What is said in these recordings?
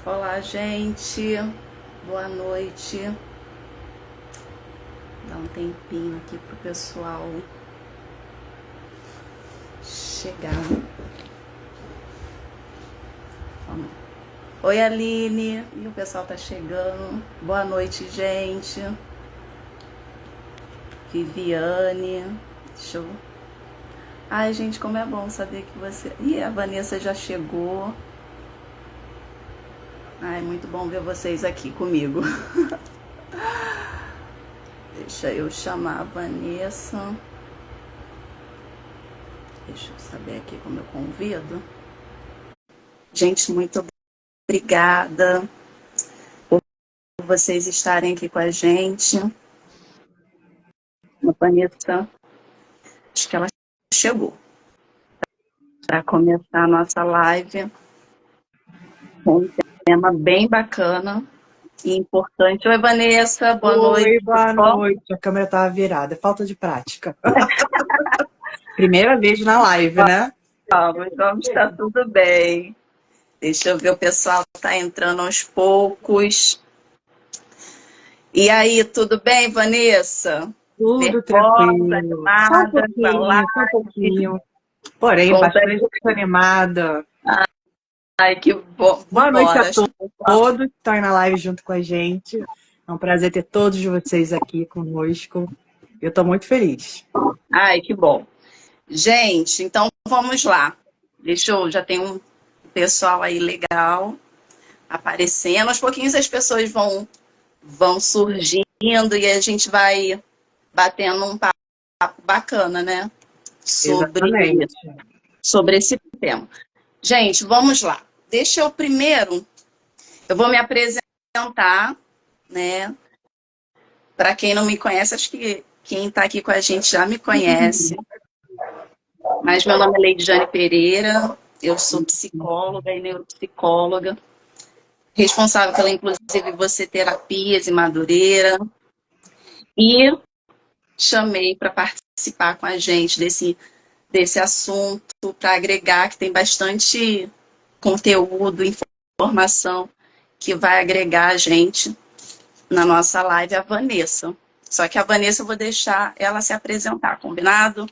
Olá, gente. Boa noite. Dá um tempinho aqui pro pessoal chegar. Vamos. Oi, Aline. E o pessoal tá chegando. Boa noite, gente. Viviane. Show. Ai, gente, como é bom saber que você... Ih, a Vanessa já chegou. Ai, muito bom ver vocês aqui comigo. Deixa eu chamar a Vanessa. Deixa eu saber aqui como eu convido. Gente, muito obrigada por vocês estarem aqui com a gente. A Vanessa, acho que ela chegou para começar a nossa live com um tema bem bacana e importante. Oi, Vanessa, boa noite. Oi, boa noite. A câmera estava virada. Falta de prática. Primeira vez na live, né? Vamos estar tudo bem. Deixa eu ver, o pessoal está entrando aos poucos. E aí, tudo bem, Vanessa? Tudo Nervosa, tranquilo. animada, Só um pouquinho. Porém, Conta bastante animada. Ai, que bom. Boa noite a Acho que todos que estão aí na live junto com a gente. É um prazer ter todos vocês aqui conosco. Eu estou muito feliz. Ai, que bom. Gente, então vamos lá. Já tem um pessoal aí legal aparecendo. Aos pouquinhos as pessoas vão surgindo e a gente vai batendo um papo bacana, né? Exatamente. Sobre esse tema. Gente, vamos lá. Eu vou me apresentar, né? Para quem não me conhece, acho que quem está aqui com a gente já me conhece. Mas meu nome é Leidiane Pereira, eu sou psicóloga e neuropsicóloga, responsável pela, inclusive, você terapias e Madureira. E chamei para participar com a gente desse assunto, para agregar, que tem bastante conteúdo, informação, que vai agregar a gente na nossa live, a Vanessa. Só que a Vanessa eu vou deixar ela se apresentar, combinado?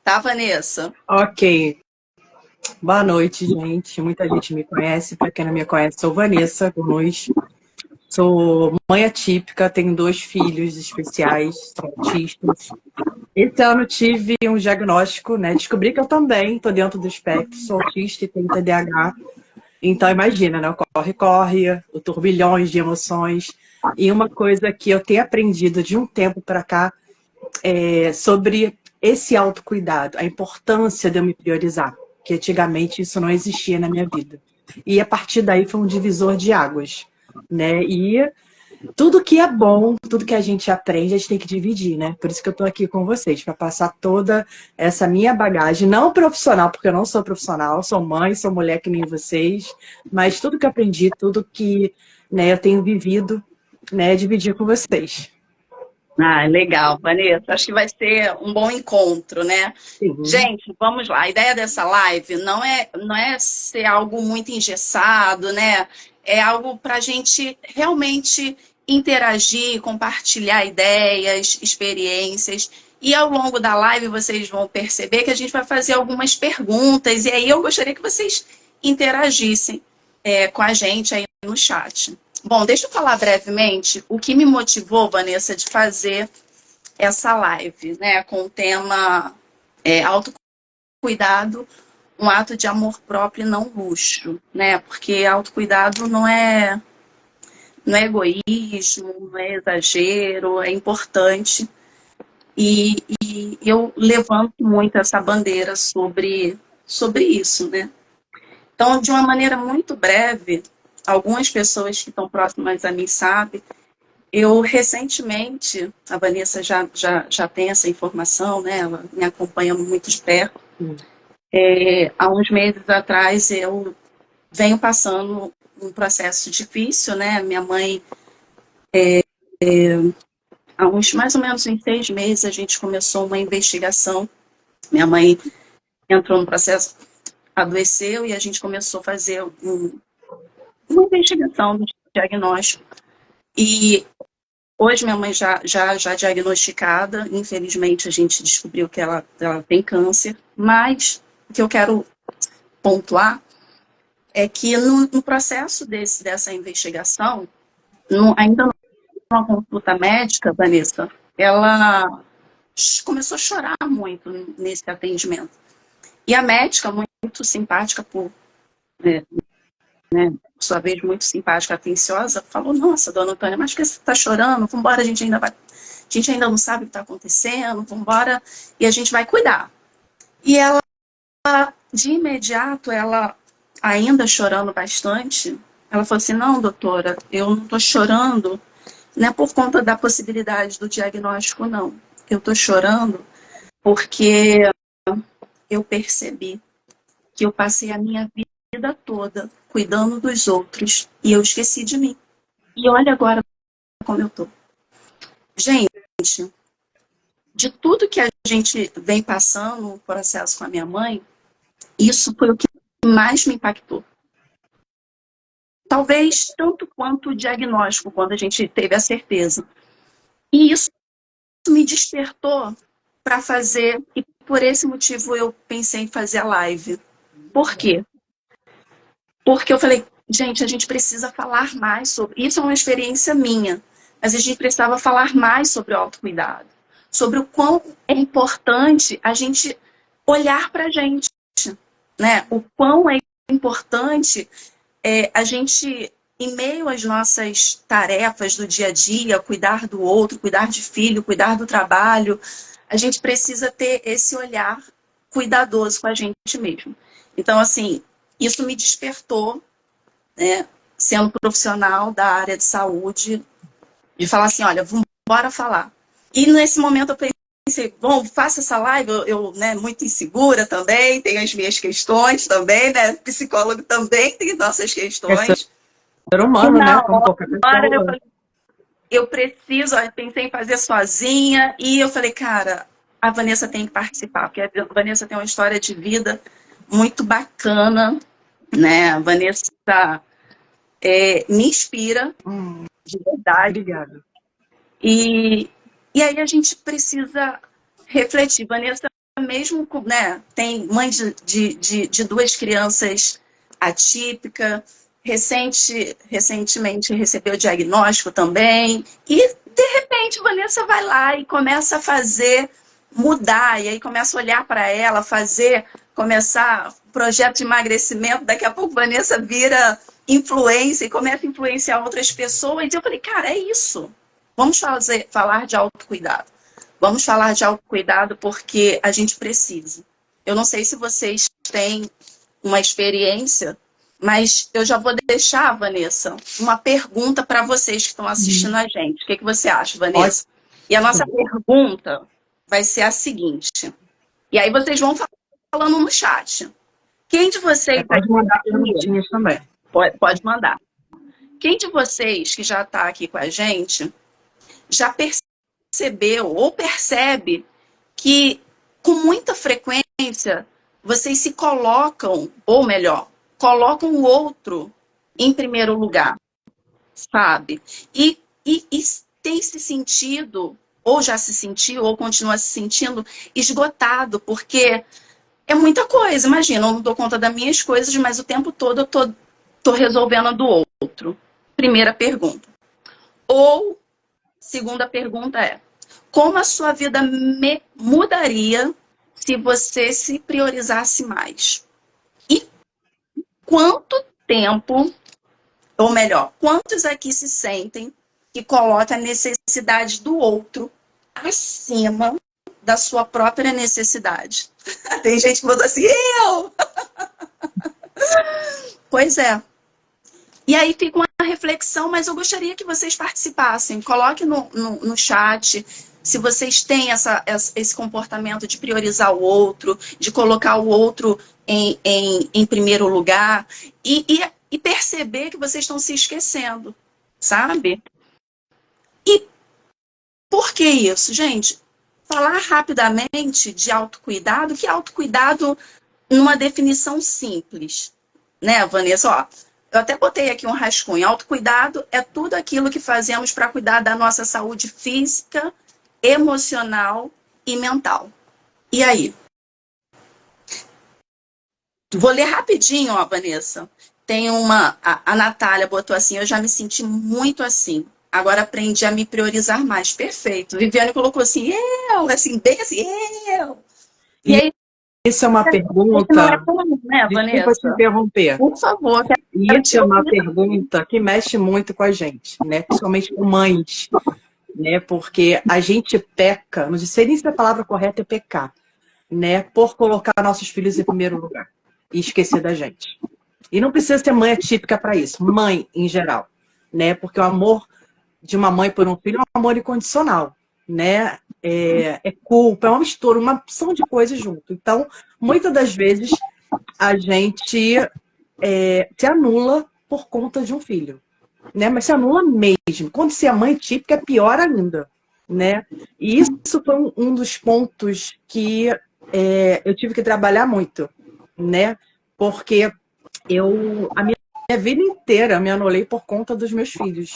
Tá, Vanessa? Ok. Boa noite, gente. Muita gente me conhece. Para quem não me conhece, sou Vanessa Gomes. Sou mãe atípica, tenho 2 filhos especiais, são autistas. Esse ano tive um diagnóstico, né? Descobri que eu também estou dentro do espectro, sou autista e tenho TDAH. Então, imagina, né? O corre-corre, o turbilhões de emoções. E uma coisa que eu tenho aprendido de um tempo para cá é sobre esse autocuidado, a importância de eu me priorizar, que antigamente isso não existia na minha vida. E a partir daí foi um divisor de águas, né? E tudo que é bom, tudo que a gente aprende, a gente tem que dividir, né? Por isso que eu tô aqui com vocês, para passar toda essa minha bagagem, não profissional, porque eu não sou profissional, sou mãe, sou mulher que nem vocês, mas tudo que eu aprendi, tudo que, né, eu tenho vivido, né, dividir com vocês. Ah, legal, Vanessa. Acho que vai ser um bom encontro, né? Sim. Gente, vamos lá. A ideia dessa live não é ser algo muito engessado, né? É algo para a gente realmente interagir, compartilhar ideias, experiências. E ao longo da live vocês vão perceber que a gente vai fazer algumas perguntas. E aí eu gostaria que vocês interagissem com a gente aí no chat. Bom, deixa eu falar brevemente o que me motivou, Vanessa, de fazer essa live, né, com o tema autocuidado, um ato de amor próprio e não luxo, né? Porque autocuidado não é egoísmo, não é exagero, é importante. E eu levanto muito essa bandeira sobre isso, né? Então, de uma maneira muito breve, algumas pessoas que estão próximas a mim sabem, eu recentemente, a Vanessa já tem essa informação, né? Ela me acompanha muito de perto. Há uns meses atrás eu venho passando um processo difícil, né? Minha mãe, há uns mais ou menos em 6 meses, a gente começou uma investigação. Minha mãe entrou no processo, adoeceu e a gente começou a fazer uma investigação do diagnóstico. E hoje minha mãe já diagnosticada, infelizmente a gente descobriu que ela tem câncer, mas o que eu quero pontuar é que no processo dessa investigação, ainda numa consulta médica, Vanessa, ela começou a chorar muito nesse atendimento. E a médica, muito simpática, por sua vez, muito simpática, atenciosa, falou: nossa, dona Antônia, mas por que você está chorando? Vamos embora, a gente ainda não sabe o que está acontecendo, vamos embora e a gente vai cuidar. E ela, de imediato, ela, ainda chorando bastante, ela falou assim: não, doutora, eu não estou chorando, não é por conta da possibilidade do diagnóstico, não. Eu estou chorando porque eu percebi que eu passei a minha vida toda cuidando dos outros e eu esqueci de mim. E olha agora como eu tô. Gente, de tudo que a gente vem passando no processo com a minha mãe, isso foi o que mais me impactou. Talvez tanto quanto o diagnóstico, quando a gente teve a certeza. E isso me despertou para fazer, e por esse motivo eu pensei em fazer a live. Por quê? Porque eu falei, gente, a gente precisa falar mais sobre... Isso é uma experiência minha, mas a gente precisava falar mais sobre o autocuidado. Sobre o quão é importante a gente olhar para a gente, né? O quão é importante a gente, em meio às nossas tarefas do dia a dia, cuidar do outro, cuidar de filho, cuidar do trabalho, a gente precisa ter esse olhar cuidadoso com a gente mesmo. Então, assim, isso me despertou, né, sendo profissional da área de saúde, de falar assim, olha, vamos embora falar. E nesse momento eu pensei, bom, faça essa live, eu né, muito insegura também, tenho as minhas questões também, né, psicólogo também tem nossas questões. Ser humano, né, como qualquer pessoa. Eu preciso, eu pensei em fazer sozinha, e eu falei, cara, a Vanessa tem que participar, porque a Vanessa tem uma história de vida muito bacana, né, a Vanessa me inspira, de verdade. Obrigada. E aí a gente precisa refletir. Vanessa, mesmo, né, tem mãe de duas crianças atípica, recentemente recebeu o diagnóstico também, e de repente Vanessa vai lá e começa a fazer, mudar, e aí começa a olhar para ela, começar projeto de emagrecimento, daqui a pouco Vanessa vira influência e começa a influenciar outras pessoas, e eu falei, cara, é isso. Vamos falar de autocuidado. Vamos falar de autocuidado porque a gente precisa. Eu não sei se vocês têm uma experiência, mas eu já vou deixar, Vanessa, uma pergunta para vocês que estão assistindo a gente. O que você acha, Vanessa? E a nossa pergunta vai ser a seguinte. E aí vocês vão falando no chat. Quem de vocês... Pode mandar perguntinhas também. Pode mandar. Quem de vocês que já está aqui com a gente já percebeu ou percebe que com muita frequência vocês se colocam, ou melhor, colocam o outro em primeiro lugar, sabe? E tem se sentido, ou já se sentiu, ou continua se sentindo esgotado, porque é muita coisa. Imagina, eu não dou conta das minhas coisas, mas o tempo todo eu tô resolvendo a do outro. Primeira pergunta. Ou, segunda pergunta é, como a sua vida mudaria se você se priorizasse mais? E quanto tempo, ou melhor, quantos aqui se sentem que colocam a necessidade do outro acima da sua própria necessidade? Tem gente que botou assim, eu! Pois é. E aí fica uma reflexão, mas eu gostaria que vocês participassem. Coloque no chat se vocês têm esse comportamento de priorizar o outro, de colocar o outro em primeiro lugar e perceber que vocês estão se esquecendo, sabe? E por que isso, gente? Falar rapidamente de autocuidado, que é autocuidado numa definição simples, né, Vanessa? Ó, Eu até botei aqui um rascunho. Autocuidado é tudo aquilo que fazemos para cuidar da nossa saúde física, emocional e mental. E aí? Vou ler rapidinho, ó, Vanessa. Tem uma... A Natália botou assim, eu já me senti muito assim. Agora aprendi a me priorizar mais. Perfeito. Viviane colocou assim, assim, bem assim, eu. E aí, Isso é uma não é pergunta... comum, né, Desculpa te Vanessa? interromper. Por favor, quero Isso te é uma ouvir. pergunta que mexe muito com a gente, né? Principalmente com mães, né? Porque a gente peca, não sei nem se a palavra correta é pecar, né? Por colocar nossos filhos em primeiro lugar e esquecer da gente. E não precisa ser mãe atípica para isso, mãe em geral, né? Porque o amor de uma mãe por um filho é um amor incondicional, né? É culpa, é uma mistura, uma opção de coisas junto. Então, muitas das vezes a gente se anula por conta de um filho, né? Mas se anula mesmo. Quando se é mãe típica, é pior ainda, né? E isso foi um dos pontos que eu tive que trabalhar muito, né? Porque a minha vida inteira me anulei por conta dos meus filhos,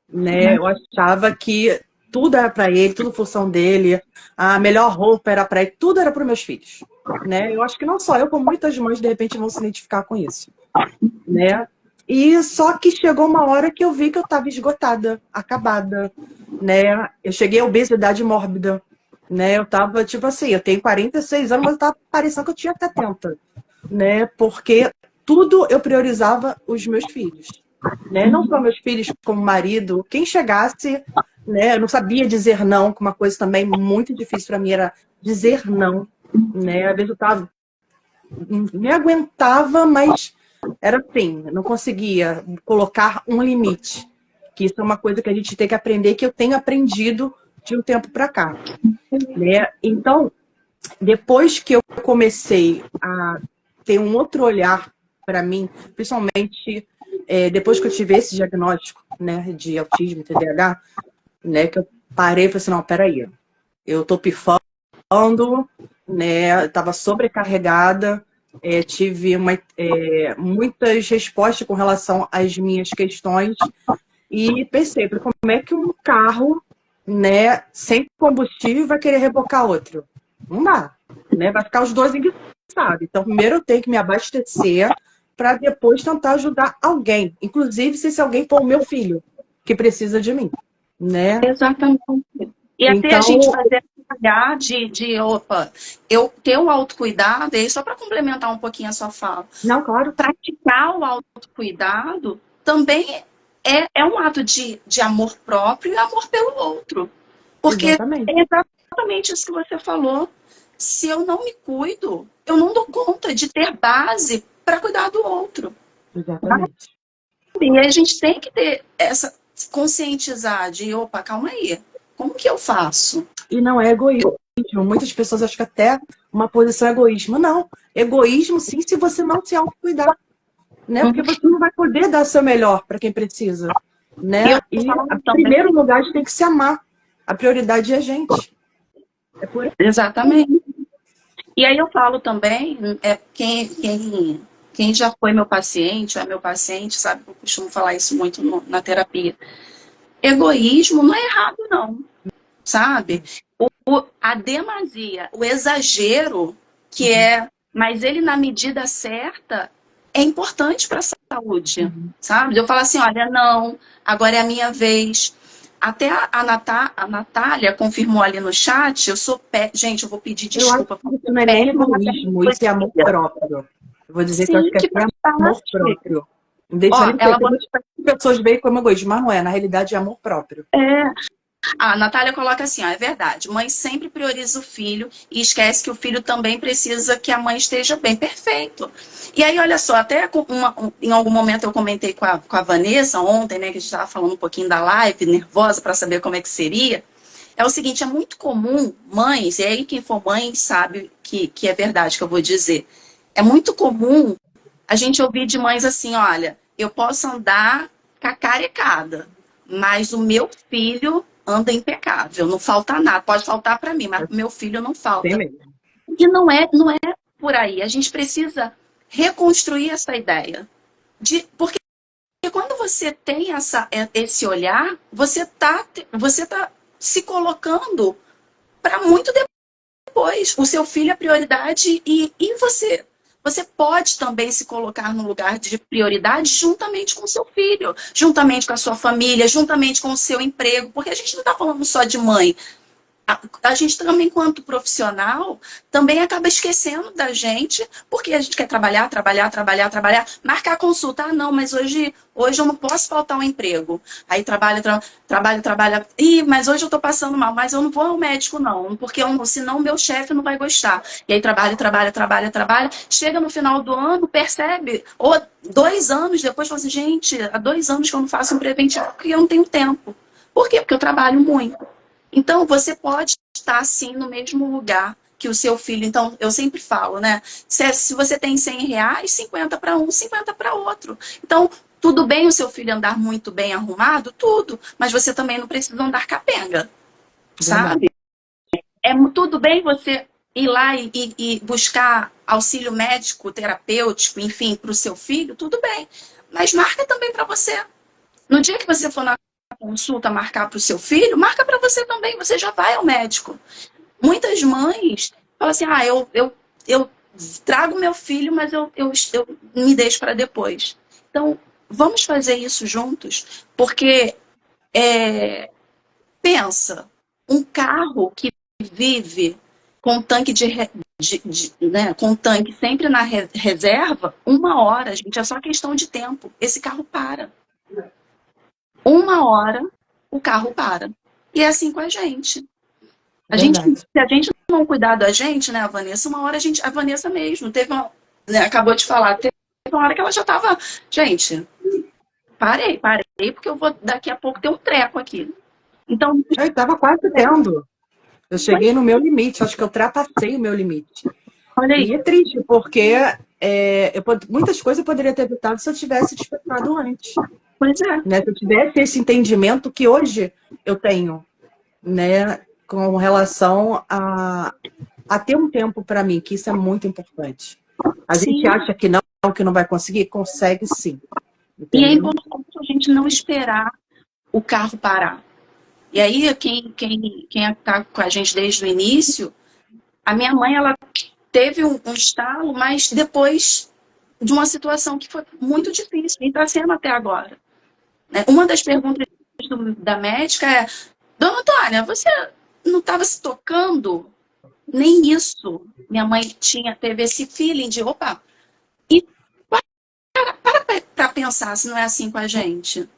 né? Eu achava que tudo era para ele, tudo função dele, a melhor roupa era para ele, tudo era para os meus filhos, né? Eu acho que não só eu, como muitas mães de repente vão se identificar com isso, né? E só que chegou uma hora que eu vi que eu estava esgotada, acabada, né? Eu cheguei à obesidade mórbida, né? Eu tava tipo assim, eu tenho 46 anos, mas eu tava parecendo que eu tinha 70, né? Porque tudo eu priorizava os meus filhos, né? Não só meus filhos, como marido, quem chegasse, né? Eu não sabia dizer não, que uma coisa também muito difícil para mim era dizer não, né? Às vezes eu tava, me aguentava, mas era assim, não conseguia colocar um limite. Que isso é uma coisa que a gente tem que aprender, que eu tenho aprendido de um tempo para cá, né? Então, depois que eu comecei a ter um outro olhar para mim, principalmente depois que eu tive esse diagnóstico, né, de autismo, TDAH, né, que eu parei e falei assim, não, peraí, eu tô pifando, né, estava sobrecarregada, tive muitas respostas com relação às minhas questões e pensei, como é que um carro, né, sem combustível vai querer rebocar outro? Não dá, né? Vai ficar os dois enguiçados. Então, primeiro eu tenho que me abastecer para depois tentar ajudar alguém, inclusive se esse alguém for o meu filho, que precisa de mim, né? Exatamente. E até a gente Então, fazer olhar opa, eu ter o autocuidado, e aí só para complementar um pouquinho a sua fala, não, claro, praticar o autocuidado também é um ato de amor próprio e amor pelo outro. Porque exatamente, é exatamente isso que você falou. Se eu não me cuido, eu não dou conta de ter base para cuidar do outro. exatamente. E a gente tem que ter essa conscientizar de, opa, calma aí, como que eu faço? E não é egoísmo. Muitas pessoas acham que até uma posição é egoísmo. Não, egoísmo sim se você não se autocuidar, né? Porque você não vai poder dar o seu melhor para quem precisa, Eu né? E, falo em também, primeiro lugar, a gente tem que se amar. A prioridade é a gente. É por aí. exatamente. E aí eu falo também, quem já foi meu paciente, ou é meu paciente, sabe que eu costumo falar isso muito na terapia. Egoísmo não é errado, não, sabe? A demasia, o exagero, mas ele na medida certa, é importante para a saúde, sabe? Eu falo assim, olha, não, agora é a minha vez. Até a Natália confirmou ali no chat, gente, eu vou pedir Eu acho desculpa. que isso não é nem egoísmo, isso é amor próprio. Eu vou dizer que eu acho Sim, que é que até faz amor parte. próprio. Não deixa Ó, nem ela ter. Muitas pessoas veem como egoísmo, mas não é. Na realidade, é amor próprio. A Natália coloca assim, ó, é verdade, mãe sempre prioriza o filho e esquece que o filho também precisa que a mãe esteja bem. Perfeito. E aí, olha só, até em algum momento eu comentei com a Vanessa ontem, né, que a gente estava falando um pouquinho da live, nervosa para saber como é que seria. É o seguinte, é muito comum, mães, e aí quem for mãe sabe que é verdade que eu vou dizer. É muito comum a gente ouvir de mães assim, olha, eu posso andar cacarecada, mas o meu filho anda impecável, não falta nada. Pode faltar para mim, mas pro meu filho não Tem falta. mesmo. E não é por aí. A gente precisa reconstruir essa ideia. Porque quando você tem esse olhar, você tá se colocando para muito depois. O seu filho é prioridade e você. Você pode também se colocar no lugar de prioridade juntamente com o seu filho, juntamente com a sua família, juntamente com o seu emprego, porque a gente não está falando só de mãe. A gente também, enquanto profissional, também acaba esquecendo da gente, porque a gente quer trabalhar, trabalhar, trabalhar, trabalhar, marcar consulta. Ah, não, mas hoje eu não posso faltar um emprego. Aí trabalha. Ih, mas hoje eu tô passando mal, mas eu não vou ao médico, não, porque senão o meu chefe não vai gostar. E aí trabalha. Chega no final do ano, percebe, ou 2 anos depois, fala assim, gente, há 2 anos que eu não faço um preventivo, porque eu não tenho tempo. Por quê? Porque eu trabalho muito. Então, você pode estar, sim, no mesmo lugar que o seu filho. Então, eu sempre falo, né? Se você tem R$ 100, 50 para um, 50 para outro. Então, tudo bem o seu filho andar muito bem arrumado? Tudo. Mas você também não precisa andar capenga, sabe? Tudo bem você ir lá e buscar auxílio médico, terapêutico, enfim, para o seu filho? Tudo bem. Mas marca também para você. No dia que você for na consulta marcar para o seu filho, marca para você também, você já vai ao médico. Muitas mães falam assim, eu trago meu filho, mas eu me deixo para depois. Então, vamos fazer isso juntos, porque pensa, um carro que vive com tanque né, com tanque sempre na reserva, 1 hora, gente, é só questão de tempo. Esse carro para. 1 hora, o carro para. E é assim com a gente. Se a gente não cuidar da gente, né, a Vanessa, uma hora a Vanessa mesmo, né, acabou de falar, teve uma hora que ela já estava, gente, parei, porque eu vou daqui a pouco ter um treco aqui. Então, eu estava quase tendo. Eu cheguei no meu limite, acho que eu ultrapassei o meu limite. Olha aí. E é triste, porque muitas coisas eu poderia ter evitado se eu tivesse despertado antes. Pois é. Né? Se eu tivesse esse entendimento que hoje eu tenho, né, com relação a ter um tempo para mim, que isso é muito importante. A gente acha que não vai conseguir? Consegue sim. Entendeu? E é importante a gente não esperar o carro parar. E aí, quem está com a gente desde o início, a minha mãe, ela teve um estalo, mas depois de uma situação que foi muito difícil, e está sendo até agora. Uma das perguntas da médica é, Dona Antônia, você não estava se tocando? Nem isso. Minha mãe teve esse feeling de, opa, e para pensar se não é assim com a gente.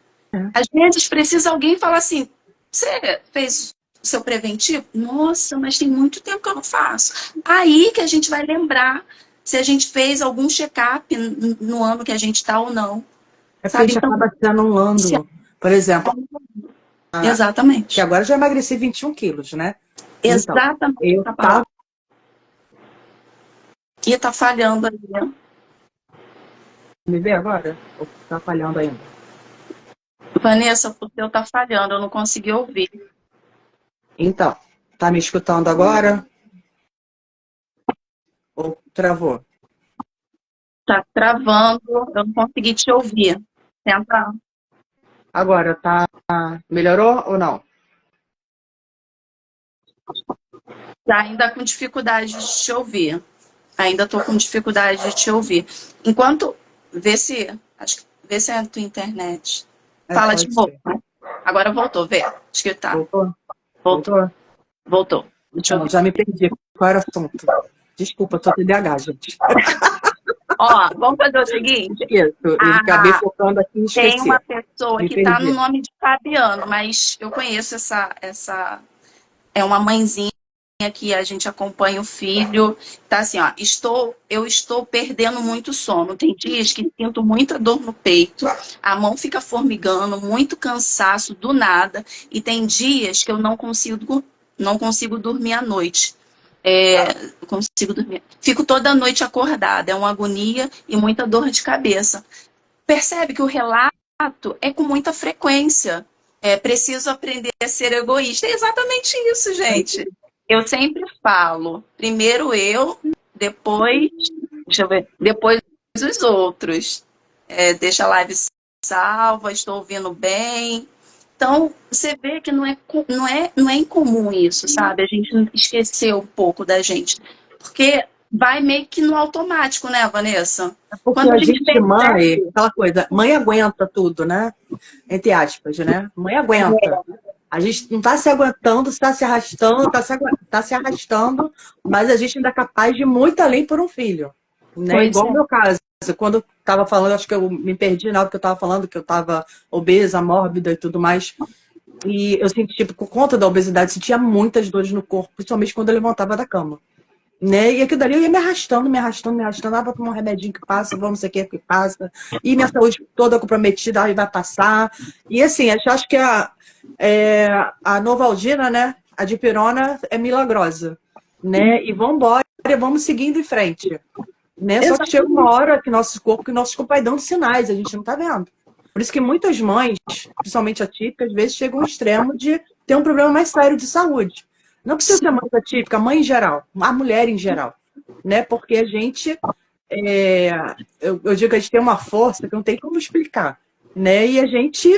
Às vezes precisa alguém falar assim, você fez o seu preventivo? Nossa, mas tem muito tempo que eu não faço. Aí que a gente vai lembrar se a gente fez algum check-up no ano que a gente está ou não. É porque a gente acaba sendo um ano, por exemplo. Exatamente. Que agora eu já emagreci 21 quilos, né? Exatamente. Então, eu tava... E tá falhando ali, né? Me vê agora? Ou tá falhando ainda? Vanessa, o teu tá falhando, eu não consegui ouvir. Então, tá me escutando agora? Ou travou? Tá travando, eu não consegui te ouvir. Tenta. Agora, tá... melhorou ou não? Tá ainda com dificuldade de te ouvir. Ainda tô com dificuldade de te ouvir. Enquanto... Vê se é a tua internet. Fala de novo. Agora voltou, vê. Acho que tá. Voltou. Então, já me perdi. Qual era o assunto? Desculpa, sou TDAH, gente. Ó, vamos fazer o seguinte. Eu acabei focando aqui em esquecer. Tem uma pessoa que tá no nome de Fabiano, mas eu conheço essa... É uma mãezinha que a gente acompanha o filho. Tá assim, ó. Eu estou perdendo muito sono. Tem dias que sinto muita dor no peito. A mão fica formigando, muito cansaço do nada. E tem dias que eu não consigo dormir à noite. Consigo dormir. Fico toda noite acordada. É uma agonia e muita dor de cabeça. Percebe que o relato é com muita frequência. Preciso aprender a ser egoísta. É exatamente isso, gente. Eu sempre falo, primeiro eu, depois, depois os outros. deixa a live salva, estou ouvindo bem. Então, você vê que não é incomum isso, sabe? A gente esquecer um pouco da gente. Porque vai meio que no automático, né, Vanessa? Porque Quando a a gente gente, mãe, percebe, aquela coisa, mãe aguenta tudo, né? Entre aspas, né? Mãe aguenta. A gente não está se aguentando, está se arrastando, tá se arrastando, mas a gente ainda é capaz de ir muito além por um filho. Né? pois Igual o é, meu caso. Quando eu estava falando, acho que eu me perdi na hora que eu estava falando, que eu estava obesa, mórbida e tudo mais. E eu senti, tipo, por conta da obesidade, sentia muitas dores no corpo, principalmente quando eu levantava da cama. Né? E aquilo dali eu ia me arrastando, me arrastando, me arrastando. Ah, vou tomar um remedinho que passa, vamos não sei o que passa. E minha saúde toda comprometida, aí vai passar. E assim, eu acho que a Novalgina, né? A dipirona é milagrosa. Né? E vamos embora, vamos seguindo em frente. Né? Só que chega uma exatamente. hora que nosso corpo vai dando sinais, a gente não tá vendo. Por isso que muitas mães, principalmente atípicas, às vezes chegam ao extremo de ter um problema mais sério de saúde. Não precisa ser mãe atípica, mãe em geral, a mulher em geral. Né? Porque a gente, é, eu digo que a gente tem uma força que não tem como explicar. Né? E a gente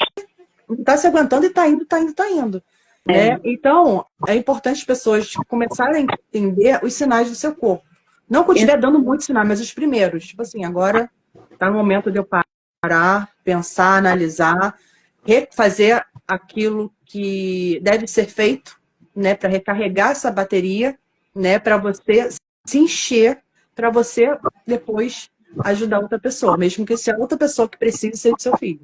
não está se aguentando e está indo, está indo, está indo. Né? É, Então, é importante as pessoas começarem a entender os sinais do seu corpo. Não que eu estiver dando muitos sinais, mas os primeiros. Tipo assim, agora está no momento de eu parar, pensar, analisar, refazer aquilo que deve ser feito, né, para recarregar essa bateria, né, para você se encher, para você depois ajudar outra pessoa, mesmo que seja outra pessoa que precise ser do seu filho.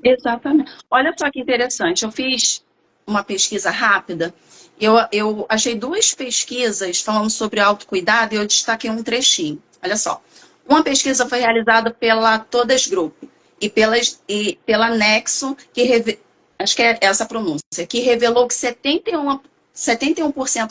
exatamente. Olha só que interessante. Eu fiz uma pesquisa rápida. Eu achei duas pesquisas falando sobre autocuidado e eu destaquei um trechinho. Olha só. Uma pesquisa foi realizada pela Todas Group e pela Nexo, acho que é essa a pronúncia, que revelou que 71%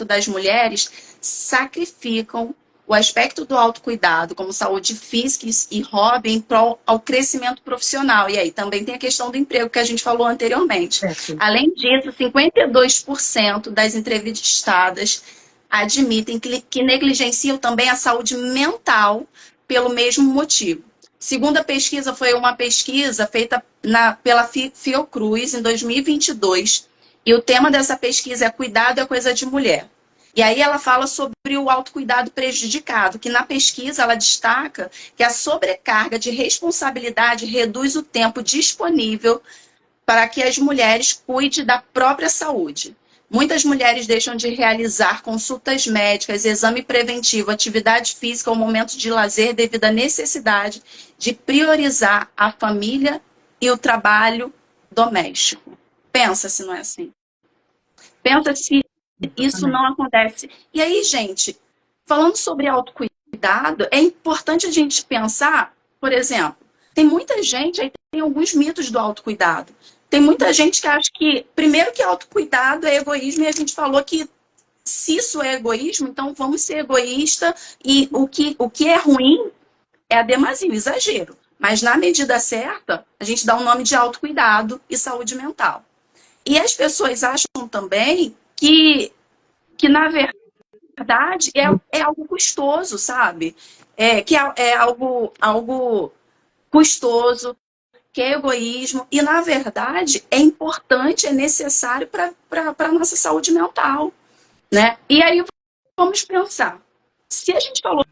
das mulheres sacrificam o aspecto do autocuidado, como saúde física e hobby, em prol ao crescimento profissional. E aí também tem a questão do emprego que a gente falou anteriormente. Certo. Além disso, 52% das entrevistadas admitem que negligenciam também a saúde mental pelo mesmo motivo. Segunda pesquisa foi uma pesquisa feita pela Fiocruz em 2022, e o tema dessa pesquisa é Cuidado é coisa de mulher. E aí ela fala sobre o autocuidado prejudicado, que na pesquisa ela destaca que a sobrecarga de responsabilidade reduz o tempo disponível para que as mulheres cuidem da própria saúde. Muitas mulheres deixam de realizar consultas médicas, exame preventivo, atividade física ou momentos de lazer devido à necessidade de priorizar a família e o trabalho doméstico. Pensa se não é assim. Pensa se isso não acontece. E aí, gente, falando sobre autocuidado, é importante a gente pensar, por exemplo, tem muita gente, aí tem alguns mitos do autocuidado. Tem muita gente que acha que, primeiro, que autocuidado é egoísmo, e a gente falou que se isso é egoísmo, então vamos ser egoísta, e o que é ruim é a demasia, o exagero. Mas na medida certa, a gente dá o nome de autocuidado e saúde mental. E as pessoas acham também que na verdade, é algo custoso, sabe? Que é algo custoso, que é egoísmo, e na verdade é importante, é necessário para a nossa saúde mental, né? E aí vamos pensar, se a gente falou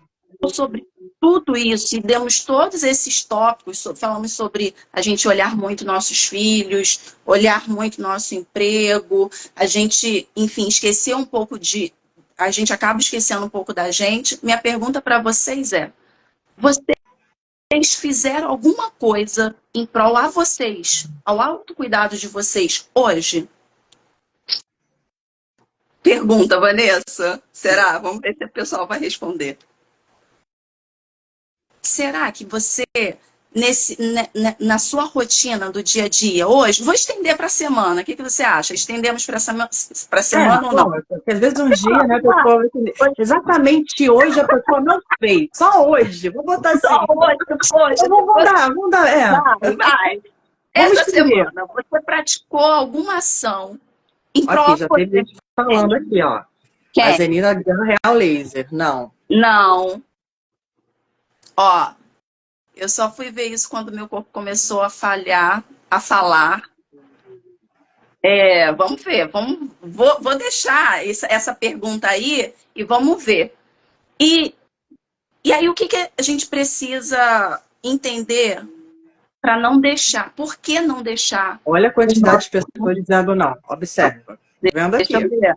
sobre tudo isso e demos todos esses tópicos, falamos sobre a gente olhar muito nossos filhos, olhar muito nosso emprego, a gente, enfim, esquecer um pouco a gente acaba esquecendo um pouco da gente. Minha pergunta para vocês é: vocês fizeram alguma coisa em prol a vocês, ao autocuidado de vocês hoje? Pergunta, Vanessa. Será? Vamos ver se o pessoal vai responder. Será que você, na sua rotina do dia a dia, hoje, vou estender para a semana, o que você acha? Estendemos para a semana ou não? Porque às vezes um dia, né, a pessoa vai entender. Exatamente hoje a pessoa não fez. Só hoje. Vou botar assim. Só hoje, poxa, Vamos dar, vai. Vamos Essa escrever. semana, você praticou alguma ação em Aqui, prol já de teve gente falando aqui, ó. A quem? Zenina Real Laser. Não. Não. Ó, Eu só fui ver isso quando meu corpo começou a falhar, a falar. Vamos ver, vou deixar essa pergunta aí e vamos ver. E, e aí, o que, que a gente precisa entender para não deixar? Por que não deixar? Olha a quantidade de pessoas dizendo não. Observa. Tô vendo Deixa eu aqui. ver.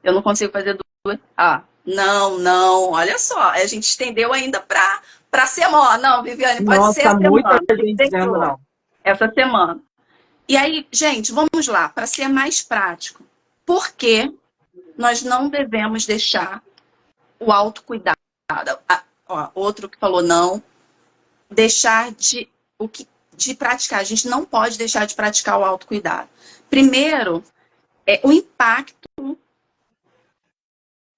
Eu não consigo fazer duas. Ah, não, não. Olha só, a gente estendeu ainda para semana. Não, Viviane, pode ser Nossa, a muita semana. gente dizendo não. Essa semana. E aí, gente, vamos lá, para ser mais prático. Por que nós não devemos deixar o autocuidado? Outro que falou não, deixar de praticar. A gente não pode deixar de praticar o autocuidado. Primeiro, o impacto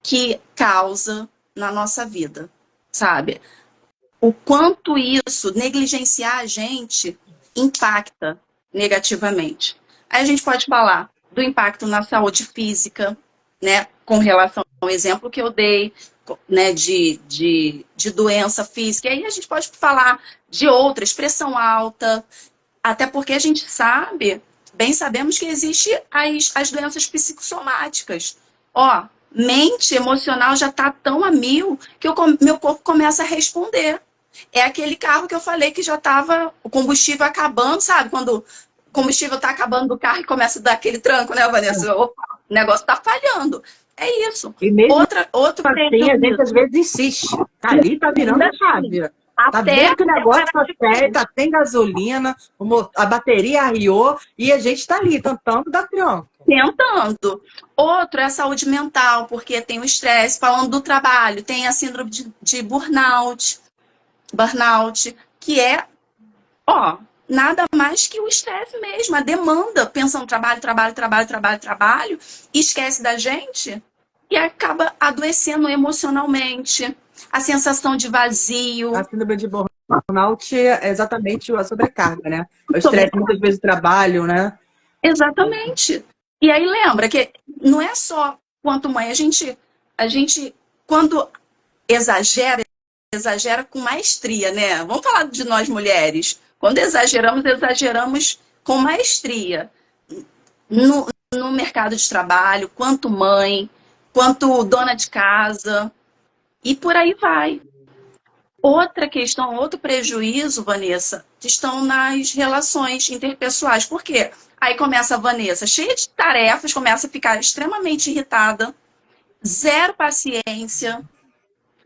que causa na nossa vida, sabe? O quanto isso, negligenciar a gente, impacta negativamente. Aí a gente pode falar do impacto na saúde física, né? Com relação ao exemplo que eu dei, né? De doença física. E aí a gente pode falar de outras, pressão alta, até porque a gente sabe, bem sabemos que existem as doenças psicossomáticas. Ó, mente emocional já está tão a mil que meu corpo começa a responder. É aquele carro que eu falei que já estava o combustível acabando, sabe? Quando o combustível está acabando do carro e começa a dar aquele tranco, né, Vanessa? Opa, o negócio está falhando. É isso. E mesmo Outro assim, a gente prejuízo. às vezes insiste. Tá ali, tá virando a chave. Tá Até vendo que o negócio tá sério, parar tá, tem gasolina, a bateria arriou e a gente tá ali tentando dar tranco. tentando. Outro é a saúde mental, porque tem o estresse, falando do trabalho, tem a síndrome de burnout, que é, ó, nada mais que o estresse mesmo, a demanda, pensa no trabalho, trabalho, trabalho, trabalho, trabalho, esquece da gente e acaba adoecendo emocionalmente, a sensação de A vazio, síndrome de burnout é exatamente a sobrecarga, né? O estresse, muitas vezes, do trabalho, né? exatamente. E aí lembra que não é só quanto mãe, a gente quando exagera, exagera com maestria, né? Vamos falar de nós mulheres. Quando exageramos, exageramos com maestria. No mercado de trabalho, quanto mãe, quanto dona de casa, e por aí vai. Outra questão, outro prejuízo, Vanessa, estão nas relações interpessoais. Por quê? Aí começa a Vanessa, cheia de tarefas, começa a ficar extremamente irritada, zero paciência,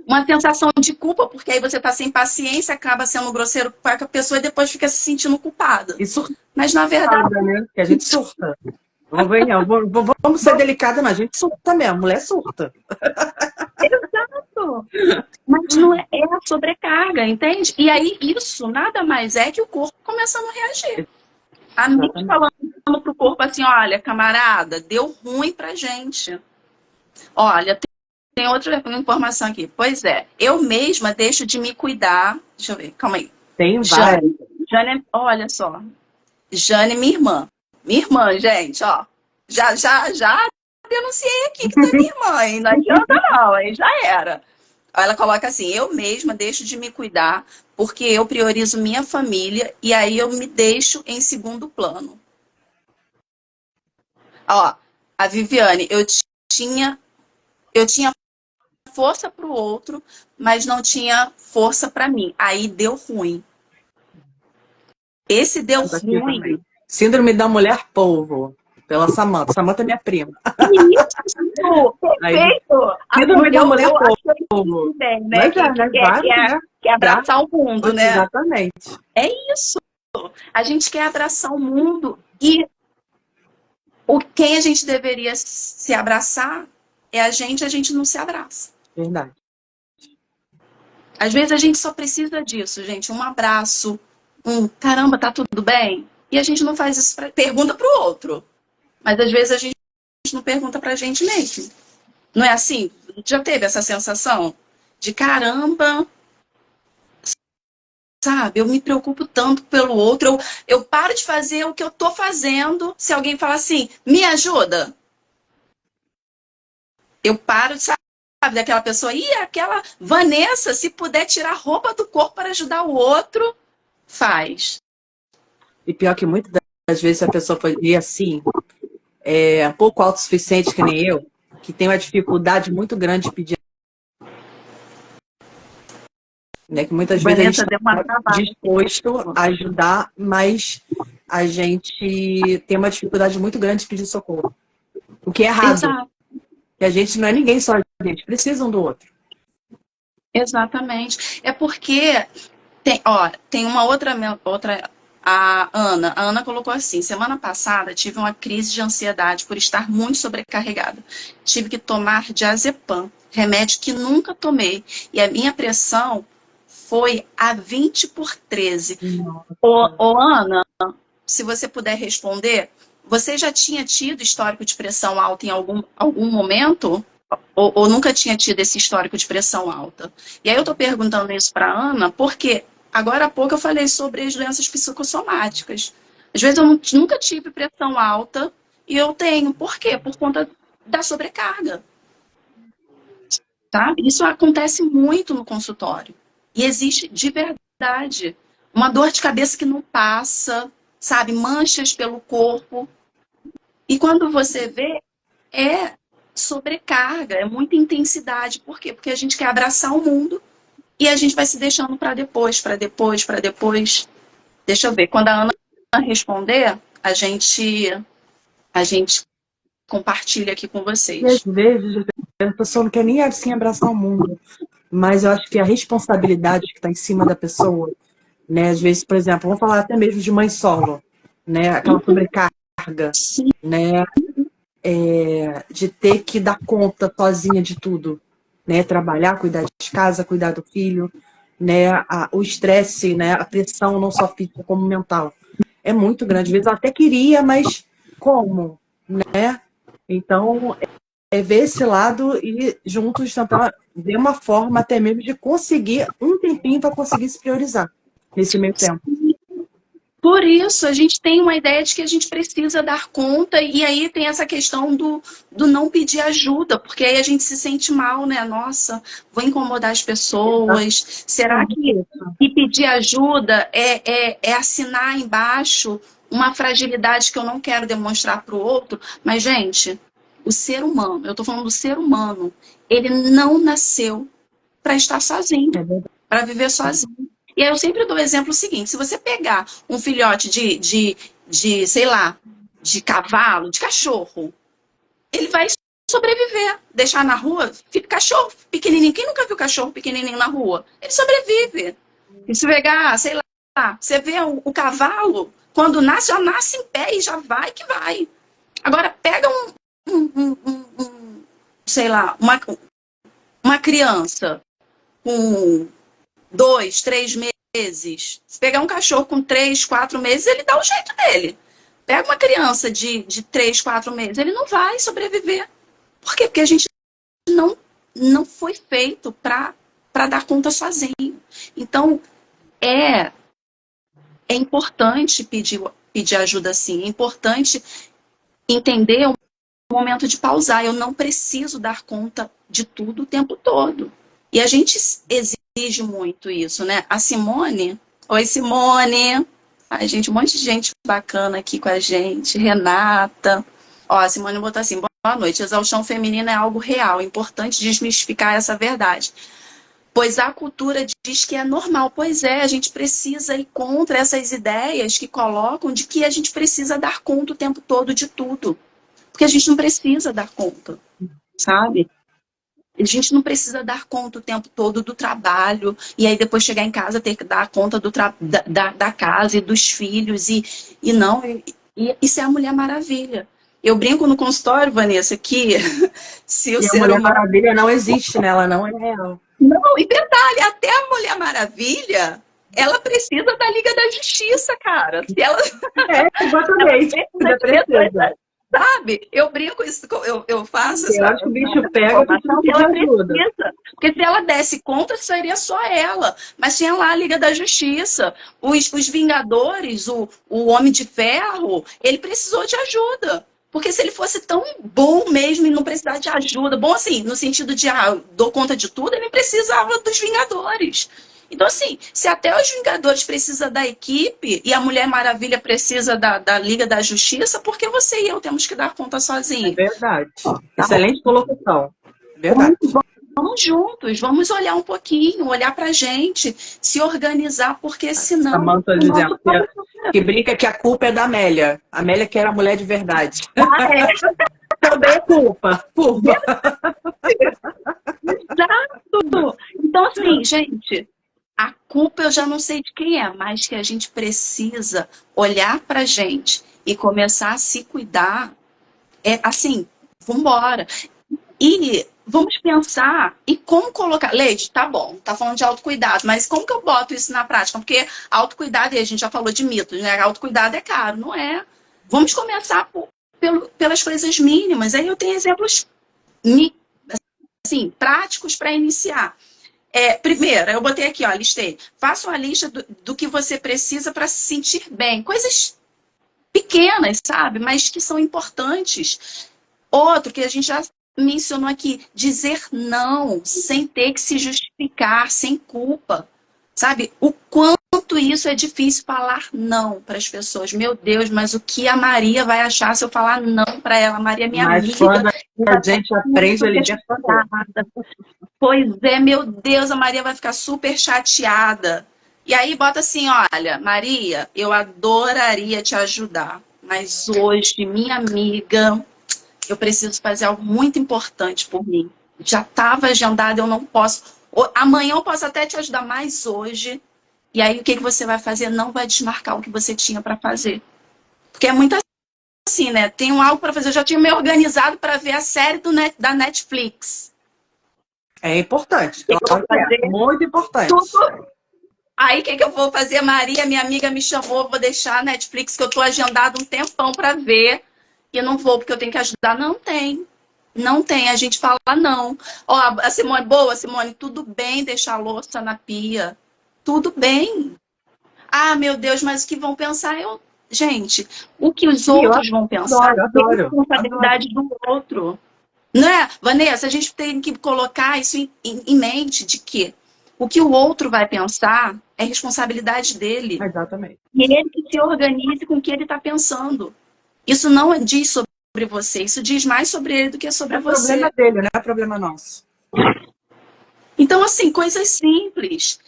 uma sensação de culpa, porque aí você está sem paciência, acaba sendo grosseiro com a pessoa e depois fica se sentindo culpada. E surtada, Mas na verdade, né? Que a gente surta. Vamos ser delicada, mas a gente surta mesmo, mulher surta. exato. Mas não é a sobrecarga, entende? E aí isso nada mais é que o corpo começando a reagir. A mente falando pro corpo assim, olha, camarada, deu ruim pra gente. Olha, tem outra informação aqui. Pois é, eu mesma deixo de me cuidar. Deixa eu ver, calma aí. Tem várias. Jane, olha só. Jane, minha irmã. Minha irmã, gente, ó. Já denunciei aqui que é minha irmã, hein? Não adianta não, aí já era. Ela coloca assim, eu mesma deixo de me cuidar porque eu priorizo minha família e aí eu me deixo em segundo plano. Ó, a Viviane, eu tinha força para o outro, mas não tinha força para mim. Aí deu ruim. Esse deu ruim. Síndrome da mulher polvo, pela Samantha. Samantha é minha prima. Isso! Perfeito! Síndrome da mulher polvo. polvo. Bem, né? Mas né? Que é abraçar o mundo, né? Exatamente. É isso. A gente quer abraçar o mundo e quem a gente deveria se abraçar é a gente não se abraça. Verdade. Às vezes a gente só precisa disso, gente. Um abraço, caramba, tá tudo bem? E a gente não faz isso, pergunta pro outro. Mas às vezes a gente não pergunta pra gente mesmo. Não é assim? Já teve essa sensação de caramba, sabe? Eu me preocupo tanto pelo outro. Eu paro de fazer o que eu tô fazendo. Se alguém fala assim, me ajuda. Eu paro, sabe? daquela pessoa, aquela Vanessa, se puder tirar roupa do corpo para ajudar o outro, faz. E pior que muitas das vezes a pessoa foi assim, pouco autossuficiente que nem eu, que tem uma dificuldade muito grande de pedir, né? Que muitas vezes a gente está disposto a ajudar, mas a gente tem uma dificuldade muito grande de pedir socorro. O que é errado. Exato. Que a gente não é ninguém só, a gente precisa um do outro. Exatamente. É porque tem uma outra a Ana colocou assim: semana passada tive uma crise de ansiedade por estar muito sobrecarregada. Tive que tomar diazepam, remédio que nunca tomei, e a minha pressão foi a 20/13. Ô, Ana, se você puder responder, você já tinha tido histórico de pressão alta em algum momento? Ou nunca tinha tido esse histórico de pressão alta? E aí eu estou perguntando isso para a Ana, porque agora há pouco eu falei sobre as doenças psicossomáticas. Às vezes eu nunca tive pressão alta e eu tenho. Por quê? Por conta da sobrecarga. Sabe? Isso acontece muito no consultório. E existe de verdade uma dor de cabeça que não passa, sabe? Manchas pelo corpo. E quando você vê, é sobrecarga, é muita intensidade. Por quê? Porque a gente quer abraçar o mundo e a gente vai se deixando para depois, para depois, para depois. Deixa eu ver. Quando a Ana responder, a gente compartilha aqui com vocês. E às vezes a pessoa não quer nem assim abraçar o mundo, mas eu acho que a responsabilidade que está em cima da pessoa, né? Às vezes, por exemplo, vamos falar até mesmo de mãe solo, né? Aquela sobrecarga, né? De ter que dar conta sozinha de tudo, né? Trabalhar, cuidar de casa, cuidar do filho, né? O estresse, né? A pressão não só física como mental é muito grande. Às vezes eu até queria, mas como, né? Então ver esse lado e juntos tentar ver uma forma até mesmo de conseguir um tempinho para conseguir se priorizar nesse meio tempo. Por isso, a gente tem uma ideia de que a gente precisa dar conta, e aí tem essa questão do não pedir ajuda, porque aí a gente se sente mal, né? Nossa, vou incomodar as pessoas. Será que pedir ajuda é assinar embaixo uma fragilidade que eu não quero demonstrar para o outro? Mas, gente, o ser humano, eu estou falando do ser humano, ele não nasceu para estar sozinho, para viver sozinho. E aí eu sempre dou o exemplo seguinte: se você pegar um filhote sei lá, de cavalo, de cachorro, ele vai sobreviver. Deixar na rua, fica cachorro pequenininho. Quem nunca viu cachorro pequenininho na rua? Ele sobrevive. E se pegar, sei lá, você vê o cavalo, quando nasce, já nasce em pé e já vai que vai. Agora, pega sei lá, uma criança com 2, 3 meses. Se pegar um cachorro com 3, 4 meses, ele dá o jeito dele. Pega uma criança de 3, 4 meses, ele não vai sobreviver. Por quê? Porque a gente não foi feito para dar conta sozinho. Então, é importante pedir ajuda sim. É importante entender o momento de pausar. Eu não preciso dar conta de tudo o tempo todo. E a gente exige muito isso, né? A Simone, oi Simone, ai gente, um monte de gente bacana aqui com a gente, Renata, ó, a Simone botou assim: boa noite, exaustão feminina é algo real, é importante desmistificar essa verdade, pois a cultura diz que é normal. Pois é, a gente precisa ir contra essas ideias que colocam de que a gente precisa dar conta o tempo todo de tudo, porque a gente não precisa dar conta, sabe? A gente não precisa dar conta o tempo todo do trabalho, e aí depois chegar em casa ter que dar conta da casa e dos filhos, e isso é a Mulher Maravilha. Eu brinco no consultório, Vanessa, que se o ser humano... A Mulher Maravilha não existe, né? Ela não é real. Não, e detalhe, até a Mulher Maravilha, ela precisa da Liga da Justiça, cara. Se ela... Exatamente. Ela precisa. Sabe? Eu brinco isso, eu faço essa. Eu acho que o bicho pega porque ela precisa. Porque se ela desse conta, seria só ela. Mas tinha lá a Liga da Justiça. Os Vingadores, o Homem de Ferro, ele precisou de ajuda. Porque se ele fosse tão bom mesmo e não precisar de ajuda, bom assim, no sentido de, dou conta de tudo, ele precisava dos Vingadores. Então, assim, se até os Vingadores precisam da equipe e a Mulher Maravilha precisa da Liga da Justiça, por que você e eu temos que dar conta É sozinhos? verdade. Excelente colocação. Verdade. Vamos juntos, vamos olhar um pouquinho, olhar pra gente, se organizar, porque senão Samantha o dizendo nosso povo que brinca que a culpa é da Amélia. A Amélia que era a mulher de verdade. é Também é culpa. Culpa. exato. Então, assim, gente, a culpa eu já não sei de quem é, mas que a gente precisa olhar pra gente e começar a se cuidar. É assim, vambora. E vamos pensar em como colocar. Leide, tá bom, tá falando de autocuidado, mas como que eu boto isso na prática? Porque autocuidado, e a gente já falou de mitos, né? Autocuidado é caro, não é? Vamos começar pelas coisas mínimas. Aí eu tenho exemplos assim, práticos para iniciar. Primeiro, eu botei aqui, ó, listei. Faça uma lista do que você precisa para se sentir bem. Coisas pequenas, sabe? Mas que são importantes. Outro que a gente já mencionou aqui, dizer não sem ter que se justificar, sem culpa. Sabe? O quanto isso é difícil falar não para as pessoas. Meu Deus, mas o que a Maria vai achar se eu falar não para ela? Maria é minha Mas amiga. quando a gente aprende a libertar. Pois é, meu Deus, a Maria vai ficar super chateada. E aí bota assim, olha, Maria, eu adoraria te ajudar, mas hoje, minha amiga, eu preciso fazer algo muito importante por mim. Já estava agendado, eu não posso. Amanhã eu posso até te ajudar, mas hoje. E aí o que você vai fazer? Não vai desmarcar o que você tinha para fazer. Porque é muito assim, né? Tenho algo para fazer. Eu já tinha me organizado para ver a série da Netflix. É importante. O que eu Claro vou que fazer? é. Muito importante. Tudo. Aí o que eu vou fazer? Maria, minha amiga, me chamou, vou deixar a Netflix que eu estou agendado um tempão para ver. E eu não vou porque eu tenho que ajudar. Não tem. Não tem, a gente fala não. Ó, a Simone, boa, Simone, tudo bem deixar a louça na pia. Tudo bem. Ah, meu Deus, mas o que vão pensar? Gente, o que os E eu outros vão pensar é adoro. responsabilidade do outro. Né, Vanessa? A gente tem que colocar isso em mente de que o que o outro vai pensar é responsabilidade dele. Exatamente. E ele que se organize com o que ele está pensando. Isso não diz sobre você, isso diz mais sobre ele do que sobre você. É problema dele, não é problema nosso. Então, assim, coisas simples.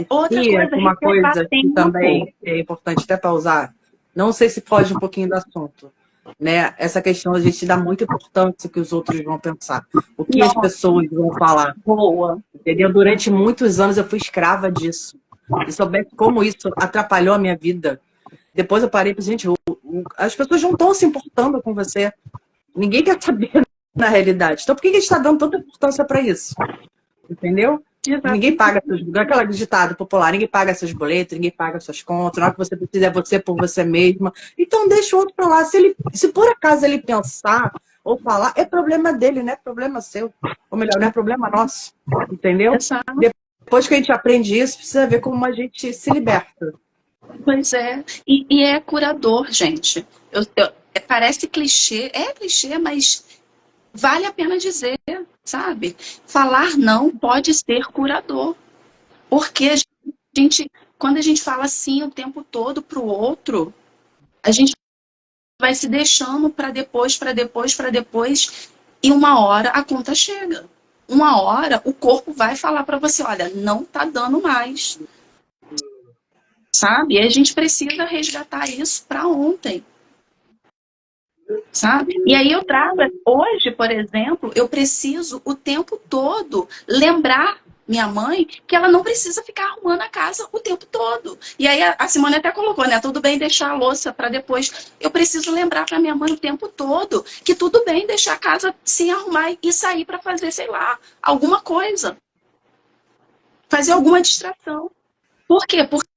Outra E coisa, uma reservar coisa que tempo. também é importante até pausar, não sei se foge um pouquinho do assunto, né? Essa questão a gente dá muita importância que os outros vão pensar, o que as Nossa, pessoas vão falar, boa. entendeu? Durante muitos anos eu fui escrava disso. E soubesse como isso atrapalhou a minha vida. Depois eu parei e pensei, gente, as pessoas não estão se importando com você. Ninguém quer saber na realidade. Então por que a gente está dando tanta importância para isso? Entendeu? Ninguém paga seus, aquela ditado popular, ninguém paga seus boletos, ninguém paga suas contas, na hora que você precisa é você por você mesma. Então deixa o outro para lá. Se por acaso ele pensar ou falar, é problema dele, não é problema seu. Ou melhor, não é problema nosso. Entendeu? Exato. Depois que a gente aprende isso, precisa ver como a gente se liberta. Pois é. E é curador, gente. Parece clichê. É clichê, mas vale a pena dizer, sabe? Falar não pode ser curador. Porque quando a gente fala sim o tempo todo pro outro, a gente vai se deixando para depois, para depois, para depois, e uma hora a conta chega. Uma hora o corpo vai falar para você, olha, não tá dando mais. Sabe? E a gente precisa resgatar isso para ontem. Sabe? E aí eu trago, hoje, por exemplo, eu preciso o tempo todo lembrar minha mãe que ela não precisa ficar arrumando a casa o tempo todo. E aí a Simone até colocou, né? Tudo bem deixar a louça para depois. Eu preciso lembrar para minha mãe o tempo todo que tudo bem deixar a casa sem arrumar e sair para fazer, sei lá, alguma coisa. Fazer alguma distração. Por quê? Porque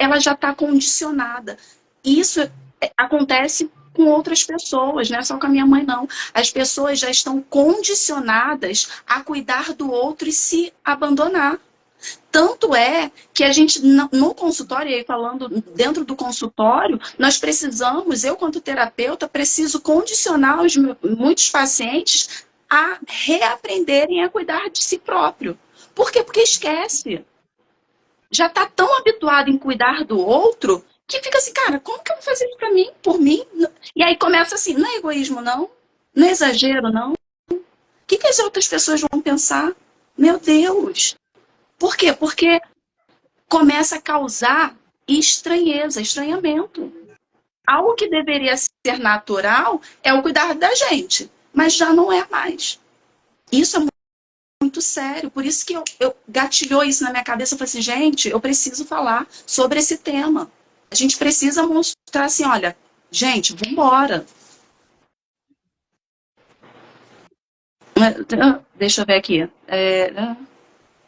ela já está condicionada. Isso acontece com outras pessoas, não é só com a minha mãe, não. As pessoas já estão condicionadas a cuidar do outro e se abandonar. Tanto é que a gente, no consultório, e aí falando dentro do consultório, nós precisamos, eu quanto terapeuta, preciso condicionar muitos pacientes a reaprenderem a cuidar de si próprio. Por quê? Porque esquece. Já está tão habituado em cuidar do outro que fica assim, cara, como que eu vou fazer isso para mim, por mim? E aí começa assim, não é egoísmo, não? Não é exagero, não? O que as outras pessoas vão pensar? Meu Deus! Por quê? Porque começa a causar estranheza, estranhamento. Algo que deveria ser natural é o cuidar da gente, mas já não é mais. Isso é muito sério, por isso que eu gatilhou isso na minha cabeça. Eu falei assim, gente, eu preciso falar sobre esse tema. A gente precisa mostrar assim, olha, gente, vambora. Deixa eu ver aqui.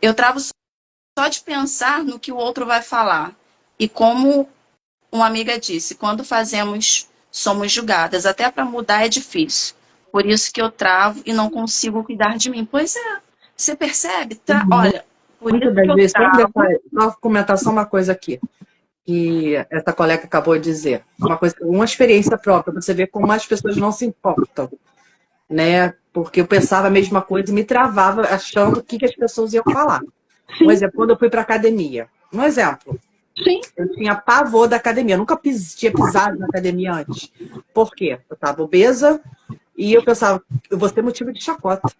Eu travo só de pensar no que o outro vai falar. E como uma amiga disse, quando fazemos, somos julgadas. Até para mudar é difícil. Por isso que eu travo e não consigo cuidar de mim. Pois é, você percebe? Olha, por Muitas isso das que eu vezes, travo. vou comentar só uma coisa aqui, que essa colega acabou de dizer. Uma experiência própria, para você ver como as pessoas não se importam, né? Porque eu pensava a mesma coisa e me travava achando o que as pessoas iam falar. Um exemplo, quando eu fui para academia. Um exemplo. Sim. Eu tinha pavor da academia. Eu nunca tinha pisado na academia antes. Por quê? Eu estava obesa e eu pensava, eu vou ter motivo de chacota.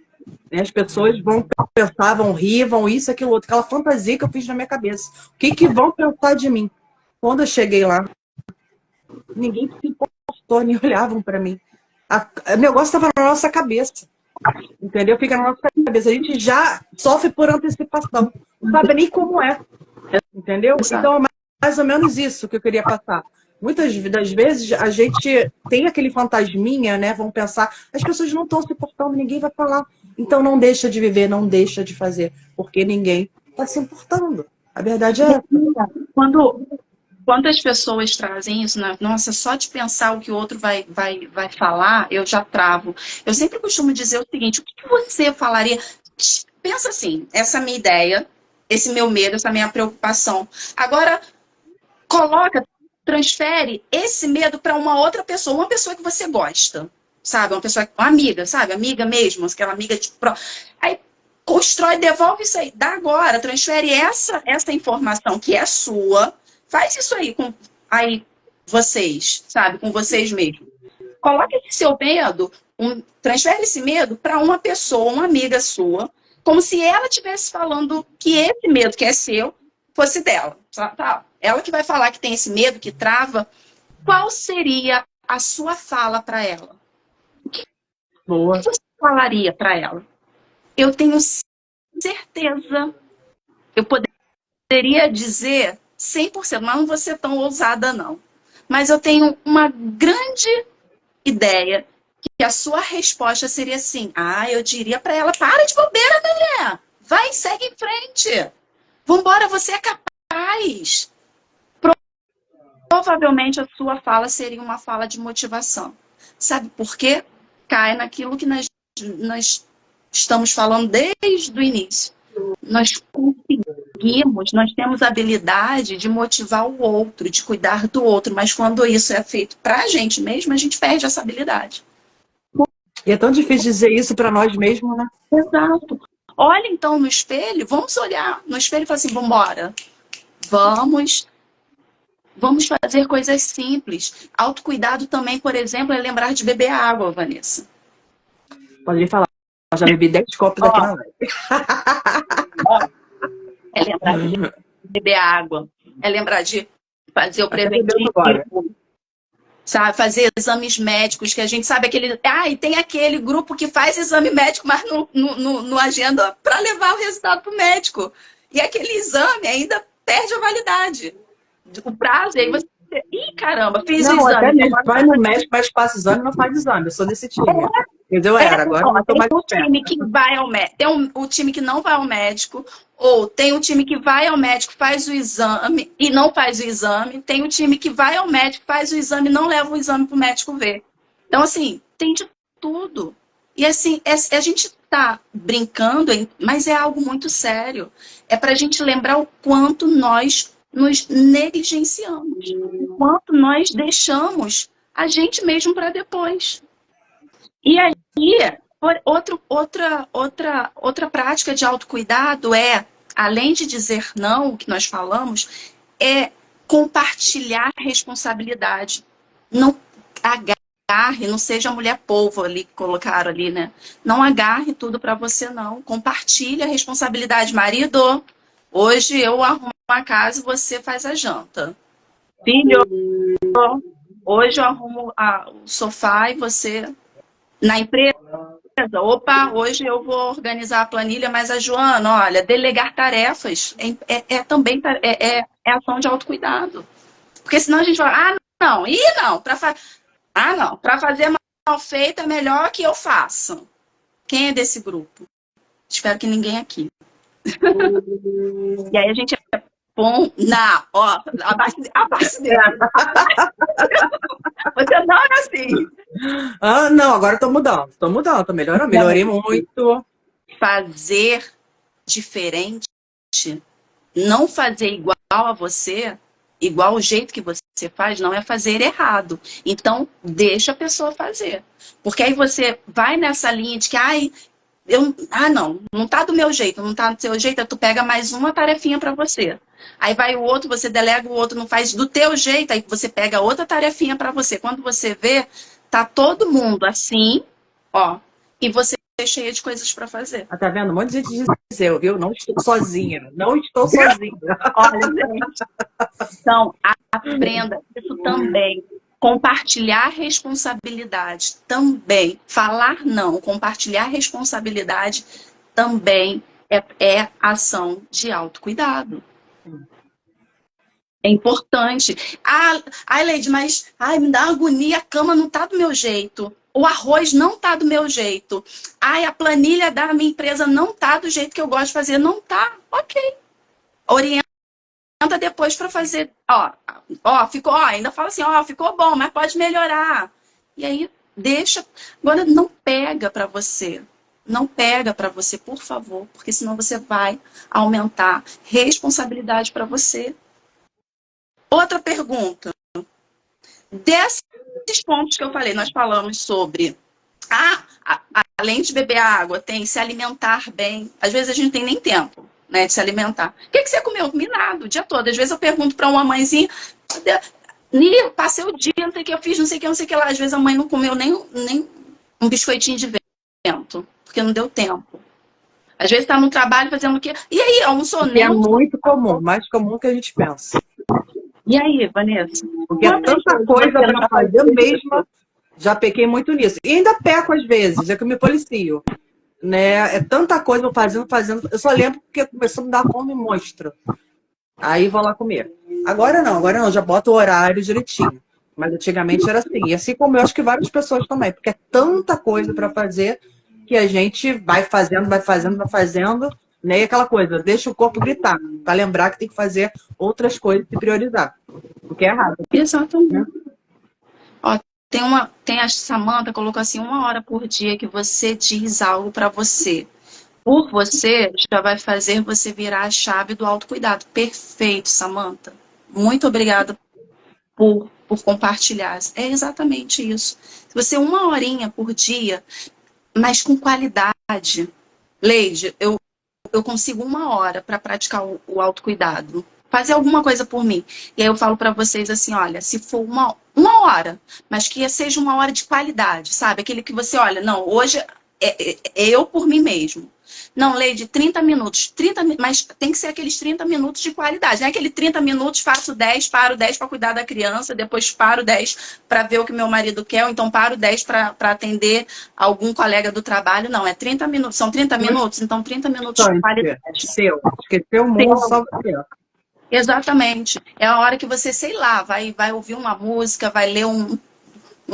Né? As pessoas vão pensar, vão rir, vão isso, aquilo, outro. Aquela fantasia que eu fiz na minha cabeça. O que vão pensar de mim? Quando eu cheguei lá, ninguém se importou, nem olhavam para mim. O negócio estava na nossa cabeça. Entendeu? Fica na nossa cabeça. A gente já sofre por antecipação. Não sabe nem como é. Entendeu? Então, é mais ou menos isso que eu queria passar. Muitas das vezes a gente tem aquele fantasminha, né? Vão pensar, as pessoas não estão se importando, ninguém vai falar. Então não deixa de viver, não deixa de fazer, porque ninguém está se importando. A verdade é essa. Quando as pessoas trazem isso, né? Nossa, só de pensar o que o outro vai falar, eu já travo. Eu sempre costumo dizer o seguinte, o que você falaria? Pensa assim, essa minha ideia, esse meu medo, essa minha preocupação. Agora, transfere esse medo para uma outra pessoa, uma pessoa que você gosta, sabe? Uma amiga, sabe? Amiga mesmo, aquela amiga de pro. Aí constrói, devolve isso aí, dá agora, transfere essa informação que é sua, faz isso aí com vocês, sabe? Com vocês mesmos. Coloca esse seu medo, transfere esse medo para uma pessoa, uma amiga sua, como se ela estivesse falando que esse medo que é seu fosse dela. Tá? Ela que vai falar que tem esse medo, que trava. Qual seria a sua fala para ela? Boa. O que você falaria para ela? Eu tenho certeza, eu poderia dizer 100%, mas não vou ser tão ousada, não. Mas eu tenho uma grande ideia que a sua resposta seria assim, eu diria para ela, para de bobeira, mulher, vai, segue em frente, vambora, você é capaz. Provavelmente a sua fala seria uma fala de motivação. Sabe por quê? Cai naquilo que nós estamos falando desde o início. Nós conseguimos, nós temos a habilidade de motivar o outro, de cuidar do outro, mas quando isso é feito para a gente mesmo, a gente perde essa habilidade. E é tão difícil dizer isso para nós mesmos, né? Exato. Olha então no espelho, vamos olhar no espelho e falar assim, vambora, vamos fazer coisas simples. Autocuidado também, por exemplo, é lembrar de beber água, Vanessa. Pode falar. Eu já bebi 10 copos aqui na live. É lembrar de beber água. É lembrar de fazer o preventivo. Sabe? Fazer exames médicos, que a gente sabe aquele... e tem aquele grupo que faz exame médico, mas no agenda para levar o resultado para o médico. E aquele exame ainda perde a validade. O prazo, e aí você... caramba, fiz o exame. Até mesmo, vai no médico, mas passa exame e não faz exame. Eu sou desse time. Eu era, agora não estou mais perto. Time que vai ao médico, tem o time que não vai ao médico, ou tem o time que vai ao médico, faz o exame e não faz o exame, tem o time que vai ao médico, faz o exame e não leva o exame para o médico ver. Então, assim, tem de tudo. E assim, a gente tá brincando, mas é algo muito sério. É para a gente lembrar o quanto nós nos negligenciamos, o quanto nós deixamos a gente mesmo para depois. E aí, outra prática de autocuidado é, além de dizer não, o que nós falamos, é compartilhar responsabilidade. Não agarre, não seja a mulher polvo ali que colocaram ali, né? Não agarre tudo para você, não. Compartilhe a responsabilidade. Marido, hoje eu arrumo a casa e você faz a janta. Filho, hoje eu arrumo o sofá e você... Na empresa, opa, hoje eu vou organizar a planilha, mas a Joana, olha, delegar tarefas também é ação de autocuidado. Porque senão a gente fala, não, não, para fazer mal feito é melhor que eu faça. Quem é desse grupo? Espero que ninguém aqui. E aí a gente é bom, ó, abaixo dele. Você não é assim. Não, agora tô mudando, tô melhorando, melhorei muito. Fazer diferente, não fazer igual a você, igual o jeito que você faz, não é fazer errado. Então, deixa a pessoa fazer. Porque aí você vai nessa linha de que, não tá do meu jeito, não tá do seu jeito, aí tu pega mais uma tarefinha para você. Aí vai o outro, você delega, o outro não faz do teu jeito, aí você pega outra tarefinha para você. Quando você vê, tá todo mundo assim, ó, e você é cheia de coisas para fazer. Tá vendo? Um monte de gente dizendo, viu? Não estou sozinha, não estou sozinha. Olha, gente. Então, aprenda isso também. Compartilhar responsabilidade também. Falar não, compartilhar responsabilidade também é ação de autocuidado. É importante. Leide, mas me dá agonia, a cama não tá do meu jeito. O arroz não tá do meu jeito. A planilha da minha empresa não tá do jeito que eu gosto de fazer. Não tá. Ok. Orienta depois para fazer, ficou, ainda fala assim, ficou bom, mas pode melhorar. E aí deixa, agora não pega para você. Não pega para você, por favor, porque senão você vai aumentar responsabilidade para você. Outra pergunta. Desses pontos que eu falei, nós falamos sobre além de beber água, tem se alimentar bem. Às vezes a gente não tem nem tempo, né, de se alimentar. O que você comeu? Comi nada o dia todo. Às vezes eu pergunto para uma mãezinha, passei o dia, não sei o que eu fiz, não sei o que lá. Às vezes a mãe não comeu nem um biscoitinho de vento, porque não deu tempo. Às vezes está no trabalho fazendo o quê? E aí, almoçou nem? É muito comum, mais comum que a gente pensa. E aí, Vanessa? Porque é tanta coisa para fazer mesmo. Já pequei muito nisso. E ainda peco às vezes, é que eu me policio. Né? É tanta coisa fazendo. Eu só lembro porque começou a me dar fome monstro. Aí vou lá comer. Agora não, já boto o horário direitinho. Mas antigamente era assim. E assim como eu acho que várias pessoas também. Porque é tanta coisa para fazer que a gente vai fazendo. Né? E aquela coisa, deixa o corpo gritar. Para lembrar que tem que fazer outras coisas e priorizar. Porque é errado. Exatamente. Né? Ó, tem a Samantha colocou assim, 1 hora por dia que você diz algo para você. Por você, já vai fazer você virar a chave do autocuidado. Perfeito, Samantha. Muito obrigada por compartilhar. É exatamente isso. Se você 1 horinha por dia, mas com qualidade. Leide, eu consigo 1 hora para praticar o autocuidado. Fazer alguma coisa por mim. E aí eu falo para vocês assim, olha, se for uma hora, mas que seja 1 hora de qualidade, sabe? Aquele que você, olha, não, hoje é eu por mim mesmo. Não, Leide, 30 minutos. Mas tem que ser aqueles 30 minutos de qualidade. Não é aquele 30 minutos, faço 10, paro 10 para cuidar da criança, depois paro 10 para ver o que meu marido quer, ou então paro 10 para atender algum colega do trabalho. Não, é 30 minutos. São 30 minutos, então 30 minutos de qualidade. Esqueceu o mundo só você. Exatamente. É a hora que você, sei lá, vai ouvir uma música, vai ler um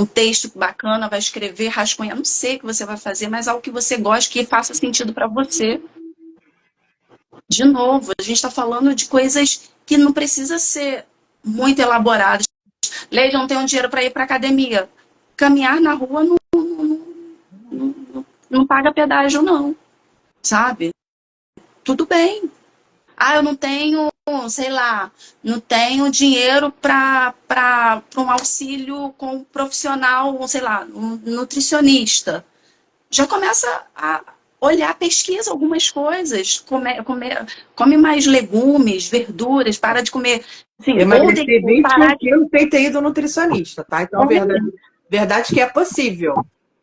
texto bacana, vai escrever, rascunhar, não sei o que você vai fazer, mas algo que você goste, que faça sentido para você. De novo, a gente está falando de coisas que não precisa ser muito elaboradas. Leide, não tenho dinheiro para ir para academia. Caminhar na rua paga pedágio, não, sabe? Tudo bem. Ah, eu não tenho, sei lá, não tenho dinheiro para um auxílio com um profissional, sei lá, um nutricionista. Já começa a olhar, pesquisa algumas coisas, come mais legumes, verduras, para de comer, assim, Emagreci 21 parar de... quilos sem ter ido ao nutricionista, tá? Então, verdade que é possível.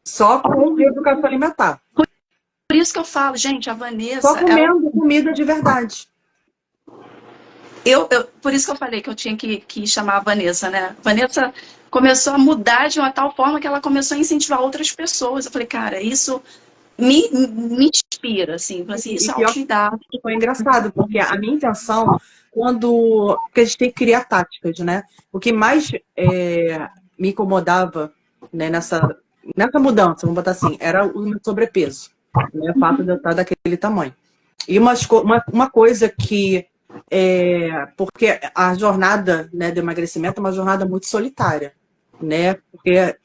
Só com educação alimentar. Por isso que eu falo, gente, a Só Vanessa, comendo comida de verdade. por isso que eu falei que eu tinha que chamar a Vanessa, né? Vanessa começou a mudar de uma tal forma que ela começou a incentivar outras pessoas. Eu falei, cara, isso me inspira, assim. Eu falei assim, isso E é pior autocuidado. que foi engraçado, porque a minha intenção, porque a gente tem que criar táticas, né? O que mais me incomodava, né, nessa mudança, vamos botar assim, era o meu sobrepeso, né? O fato de eu estar daquele tamanho. E uma coisa que porque a jornada, né, do emagrecimento é uma jornada muito solitária, né? Porque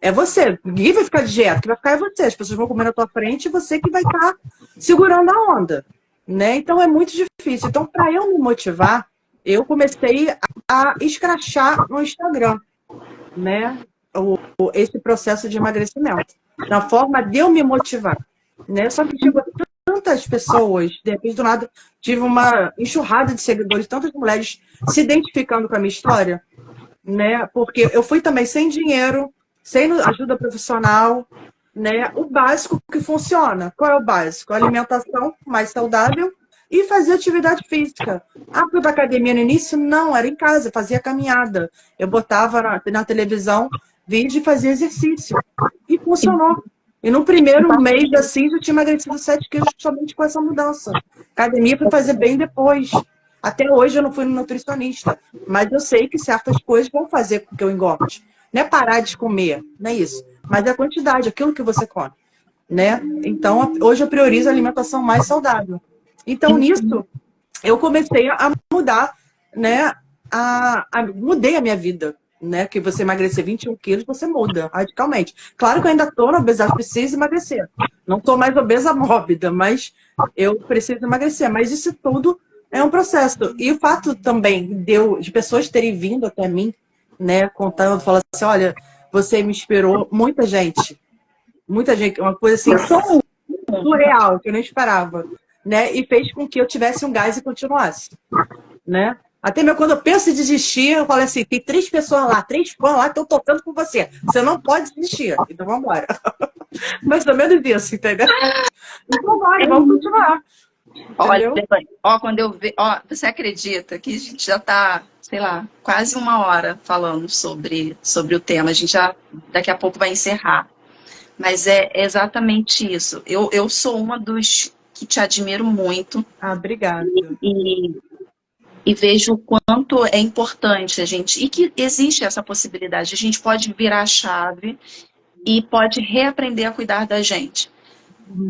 é você, ninguém vai ficar de dieta, quem vai ficar é você. As pessoas vão comer na tua frente e você que vai estar segurando a onda, né? Então é muito difícil. Então, para eu me motivar, eu comecei a escrachar no Instagram, né? Esse processo de emagrecimento, na forma de eu me motivar, né? Só que chegou tantas pessoas, de repente do nada tive uma enxurrada de seguidores, tantas mulheres se identificando com a minha história, né? Porque eu fui também sem dinheiro, sem ajuda profissional, né? O básico que funciona. Qual é o básico? Alimentação mais saudável e fazer atividade física. Ah, fui para academia no início? Não, era em casa, fazia caminhada. Eu botava na televisão vídeo e fazia exercício. E funcionou. E no primeiro mês assim, já tinha emagrecido 7 quilos somente com essa mudança. Academia fui fazer bem depois. Até hoje eu não fui no nutricionista, mas eu sei que certas coisas vão fazer com que eu engorde. Não é parar de comer, não é isso. Mas é a quantidade, aquilo que você come, né? Então, hoje eu priorizo a alimentação mais saudável. Então, nisso, eu comecei a mudar, né? Mudei a minha vida, né? Que você emagrecer 21 quilos, você muda radicalmente. Claro que eu ainda estou na obesidade, preciso emagrecer. Não estou mais obesa mórbida, mas eu preciso emagrecer. Mas isso tudo é um processo. E o fato também de pessoas terem vindo até mim, né? Contando, falando assim, olha, você me inspirou muita gente, uma coisa assim surreal, que eu não esperava, né? E fez com que eu tivesse um gás e continuasse, né? Até mesmo quando eu penso em desistir, eu falo assim, tem 3 pessoas lá, 3 fãs lá que estão tocando com você. Você não pode desistir, então vamos embora. Mais ou menos isso, entendeu? Então bora, vamos continuar. Olha, Entendeu? ó, quando eu vejo, ó, você acredita que a gente já está, sei lá, quase uma hora falando sobre o tema. A gente já daqui a pouco vai encerrar. Mas é exatamente isso. Eu sou uma dos que te admiro muito Ah, obrigada. e, e vejo o quanto é importante a gente, e que existe essa possibilidade. A gente pode virar a chave e pode reaprender a cuidar da gente.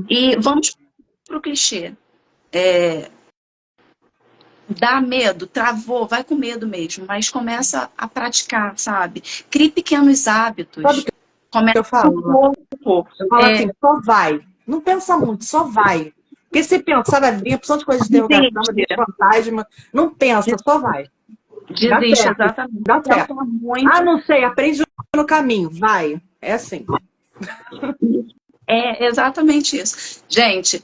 E vamos para o clichê. Dá medo, travou, vai com medo mesmo, mas começa a praticar, sabe? Crie pequenos hábitos. Sabe o que Começa eu falo? pouco. Eu falo assim, só vai. Não pensa muito, só vai. Porque se pensar, vai vir opção de coisas de interrogação, vai vir de fantasma. Não pensa, só vai. Dá Desiste, certo. exatamente. Dá certo. Pensa muito. Ah, não sei, aprende no caminho. Vai. É assim. É exatamente isso. Gente,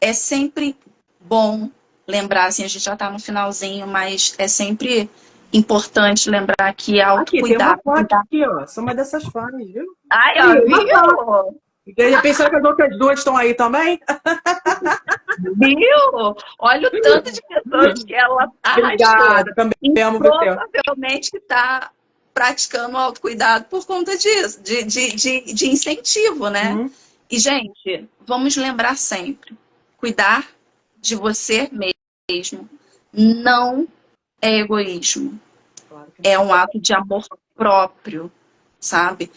é sempre bom lembrar, assim, a gente já está no finalzinho, mas é sempre importante lembrar que é Aqui, tem uma autocuidado. fã aqui, ó. Sou uma dessas fãs, viu? Ai, Aí, ó, uma fã. viu? Já pensou que as outras duas estão aí também? Viu? Olha o tanto de pessoas que ela arrastou. Obrigada, também E amo você. provavelmente que está praticando autocuidado por conta disso, de incentivo, né? Uhum. E, gente, vamos lembrar sempre, cuidar de você mesmo não é egoísmo, Claro que é um ato de amor próprio, sabe?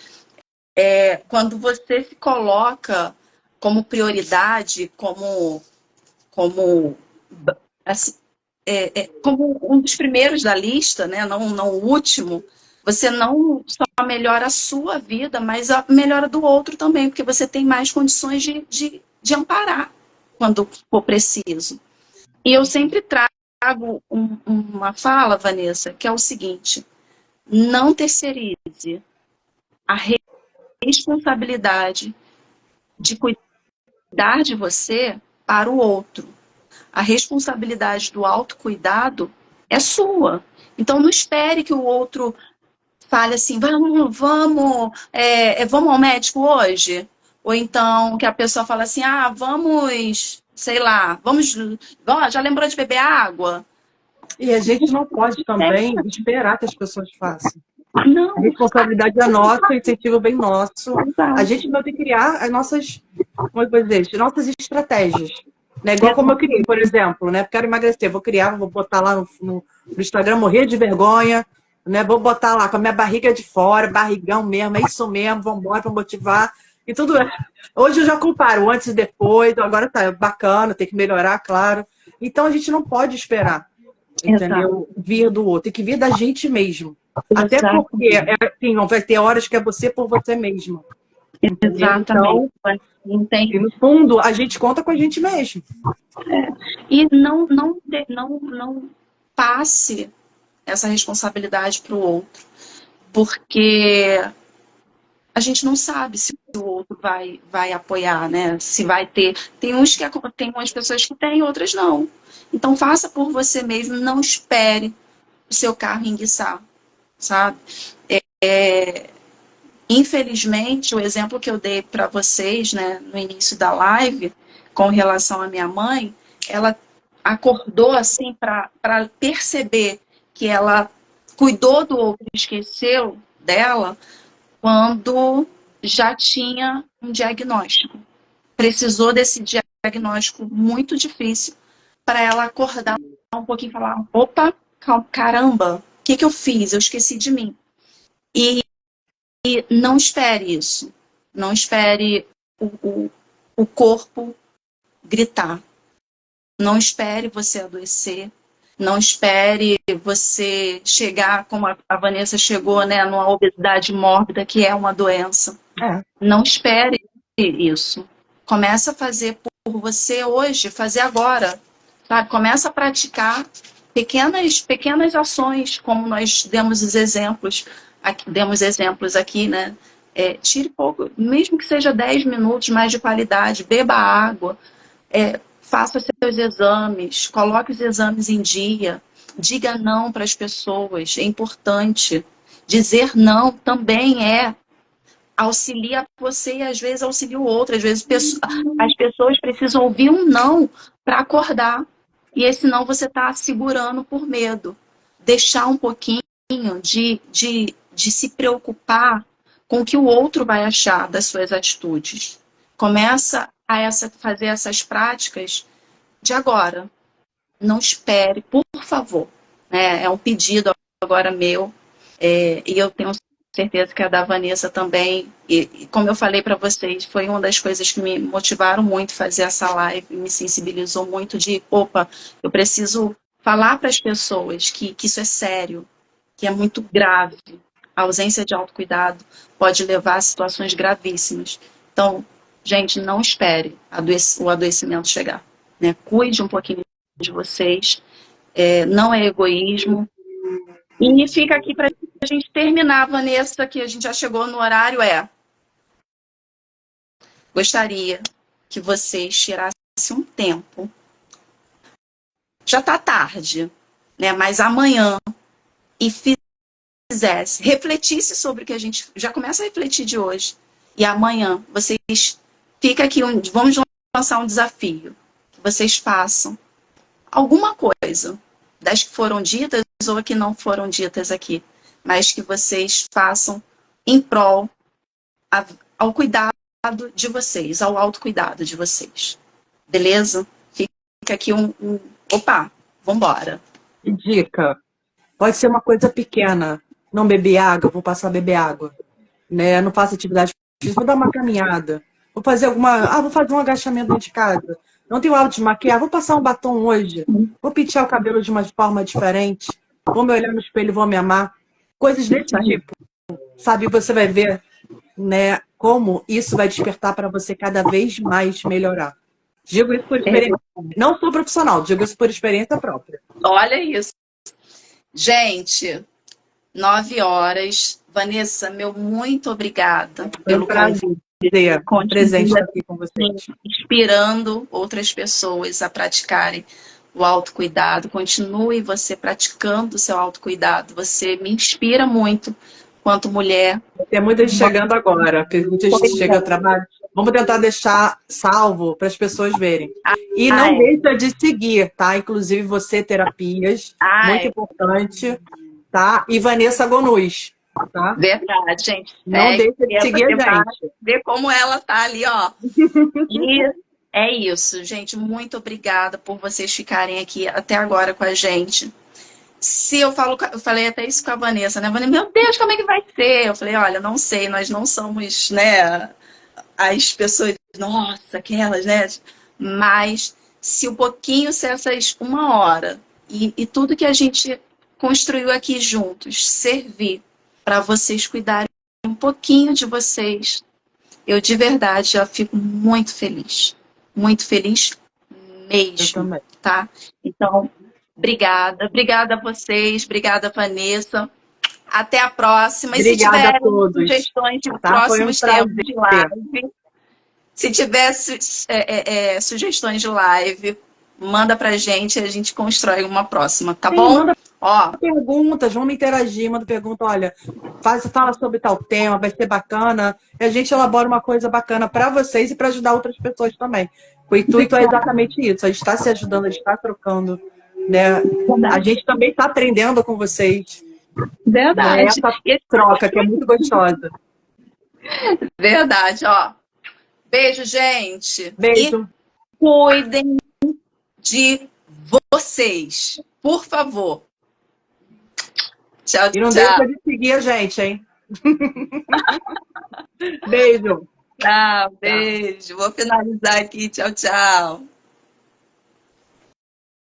Quando você se coloca como prioridade, como, assim, como um dos primeiros da lista, né? Não o último, Você não só melhora a sua vida, mas a melhora do outro também, porque você tem mais condições de amparar quando for preciso. E eu sempre trago uma fala, Vanessa, que é o seguinte: não terceirize a responsabilidade de cuidar de você para o outro. A responsabilidade do autocuidado é sua. Então não espere que o outro fale assim, vamos ao médico hoje? Ou então que a pessoa fala assim, vamos, sei lá, já lembrou de beber água? E a gente não pode também esperar que as pessoas façam. Não. A responsabilidade é nossa, o incentivo é bem nosso. A gente vai ter que criar as nossas, como eu vou dizer, as nossas estratégias. Né? Igual como eu criei, por exemplo, né? Quero emagrecer, vou botar lá no Instagram, morrer de vergonha, né? Vou botar lá com a minha barriga de fora, barrigão mesmo, é isso mesmo, vamos embora para motivar. E tudo. Hoje eu já comparo antes e depois, agora tá bacana, tem que melhorar, claro. Então a gente não pode esperar, entendeu? Vir do outro, tem que vir da gente mesmo. Até porque assim, vai ter horas que é você por você mesmo. Entendeu? Exatamente. Então, e no fundo, a gente conta com a gente mesmo. E não passe essa responsabilidade para o outro, porque a gente não sabe se o outro vai apoiar, né? Se vai ter. Tem umas pessoas que têm, outras não. Então faça por você mesmo, não espere o seu carro enguiçar, sabe? Infelizmente, o exemplo que eu dei para vocês, né, no início da live, com relação à minha mãe, ela acordou assim para perceber que ela cuidou do outro e esqueceu dela quando já tinha um diagnóstico. Precisou desse diagnóstico muito difícil para ela acordar um pouquinho e falar: opa, caramba, o que eu fiz? Eu esqueci de mim. E não espere isso. Não espere o corpo gritar. Não espere você adoecer. Não espere você chegar, como a Vanessa chegou, né, numa obesidade mórbida, que é uma doença. Não espere isso. Começa a fazer por você hoje, fazer agora. Sabe? Começa a praticar pequenas ações, como nós demos exemplos aqui, né? Tire pouco, mesmo que seja 10 minutos mais de qualidade, beba água, faça seus exames, coloque os exames em dia, diga não para as pessoas, é importante. Dizer não também auxilia você e às vezes auxilia o outro. Às vezes as pessoas precisam ouvir um não para acordar. E esse não você está segurando por medo. Deixar um pouquinho de se preocupar com o que o outro vai achar das suas atitudes. Começa a fazer essas práticas de agora. Não espere, por favor. É um pedido agora meu. E eu tenho certeza que a da Vanessa também. E como eu falei para vocês, foi uma das coisas que me motivaram muito a fazer essa live, me sensibilizou muito de, opa, eu preciso falar para as pessoas que isso é sério, que é muito grave. A ausência de autocuidado pode levar a situações gravíssimas. Então, gente, não espere o adoecimento chegar. Né? Cuide um pouquinho de vocês. Não é egoísmo. E fica aqui para a gente terminar, Vanessa, que a gente já chegou no horário, gostaria que vocês tirassem um tempo. Já está tarde, né? Mas amanhã, e refletisse sobre o que a gente já começa a refletir de hoje. E amanhã, vocês fica aqui, vamos lançar um desafio. Que vocês façam alguma coisa, das que foram ditas ou que não foram ditas aqui, mas que vocês façam em prol ao cuidado de vocês, ao autocuidado de vocês. Beleza? Fica aqui opa, vambora. Dica. Pode ser uma coisa pequena. Não beber água, vou passar a beber água. Né? Não faço atividade física, vou dar uma caminhada. Vou fazer vou fazer um agachamento dentro de casa. Não tenho hábito de maquiar, vou passar um batom hoje. Vou pentear o cabelo de uma forma diferente. Vou me olhar no espelho e vou me amar. Coisas desse tipo, sabe? Você vai ver, né, como isso vai despertar para você cada vez mais melhorar. Digo isso por experiência. Não sou profissional, digo isso por experiência própria. Olha isso. Gente, 9 horas. Vanessa, meu muito obrigada Foi um pelo convite. prazer presente estar aqui com vocês. Inspirando outras pessoas a praticarem o autocuidado. Continue você praticando o seu autocuidado. Você me inspira muito quanto mulher. Tem muita gente chegando agora, muita gente chega ao trabalho. Vamos tentar deixar salvo para as pessoas verem. E não deixa de seguir, tá? Inclusive você, terapias, muito importante, tá? E Vanessa Gonus, tá? Verdade, gente. Não deixa de seguir a gente. Ver como ela tá ali, ó. E é isso, gente. Muito obrigada por vocês ficarem aqui até agora com a gente. Se eu falei até isso com a Vanessa, né? A Vanessa, meu Deus, como é que vai ser? Eu falei, olha, não sei, nós não somos, né, as pessoas, nossa, aquelas, né? Mas se um pouquinho, se essas 1 hora e tudo que a gente construiu aqui juntos servir para vocês cuidarem um pouquinho de vocês, eu de verdade já fico muito feliz mesmo, tá? Então, obrigada a vocês, obrigada Vanessa. Até a próxima. E obrigada se tiver a todos. sugestões de próximos tempos de live, se tiver sugestões de live, manda pra gente e a gente constrói uma próxima, tá bom? Manda perguntas, vamos interagir, manda pergunta, olha, fala sobre tal tema, vai ser bacana, e a gente elabora uma coisa bacana para vocês e para ajudar outras pessoas também. O intuito é exatamente isso, a gente está se ajudando, a gente está trocando, né? A gente também está aprendendo com vocês. Verdade. Essa troca que é muito gostosa. Verdade, ó. Beijo, gente. Beijo. E cuidem de vocês, por favor. Tchau, e não deixa de seguir a gente, hein? Beijo. Beijo. Vou finalizar aqui. Tchau, tchau.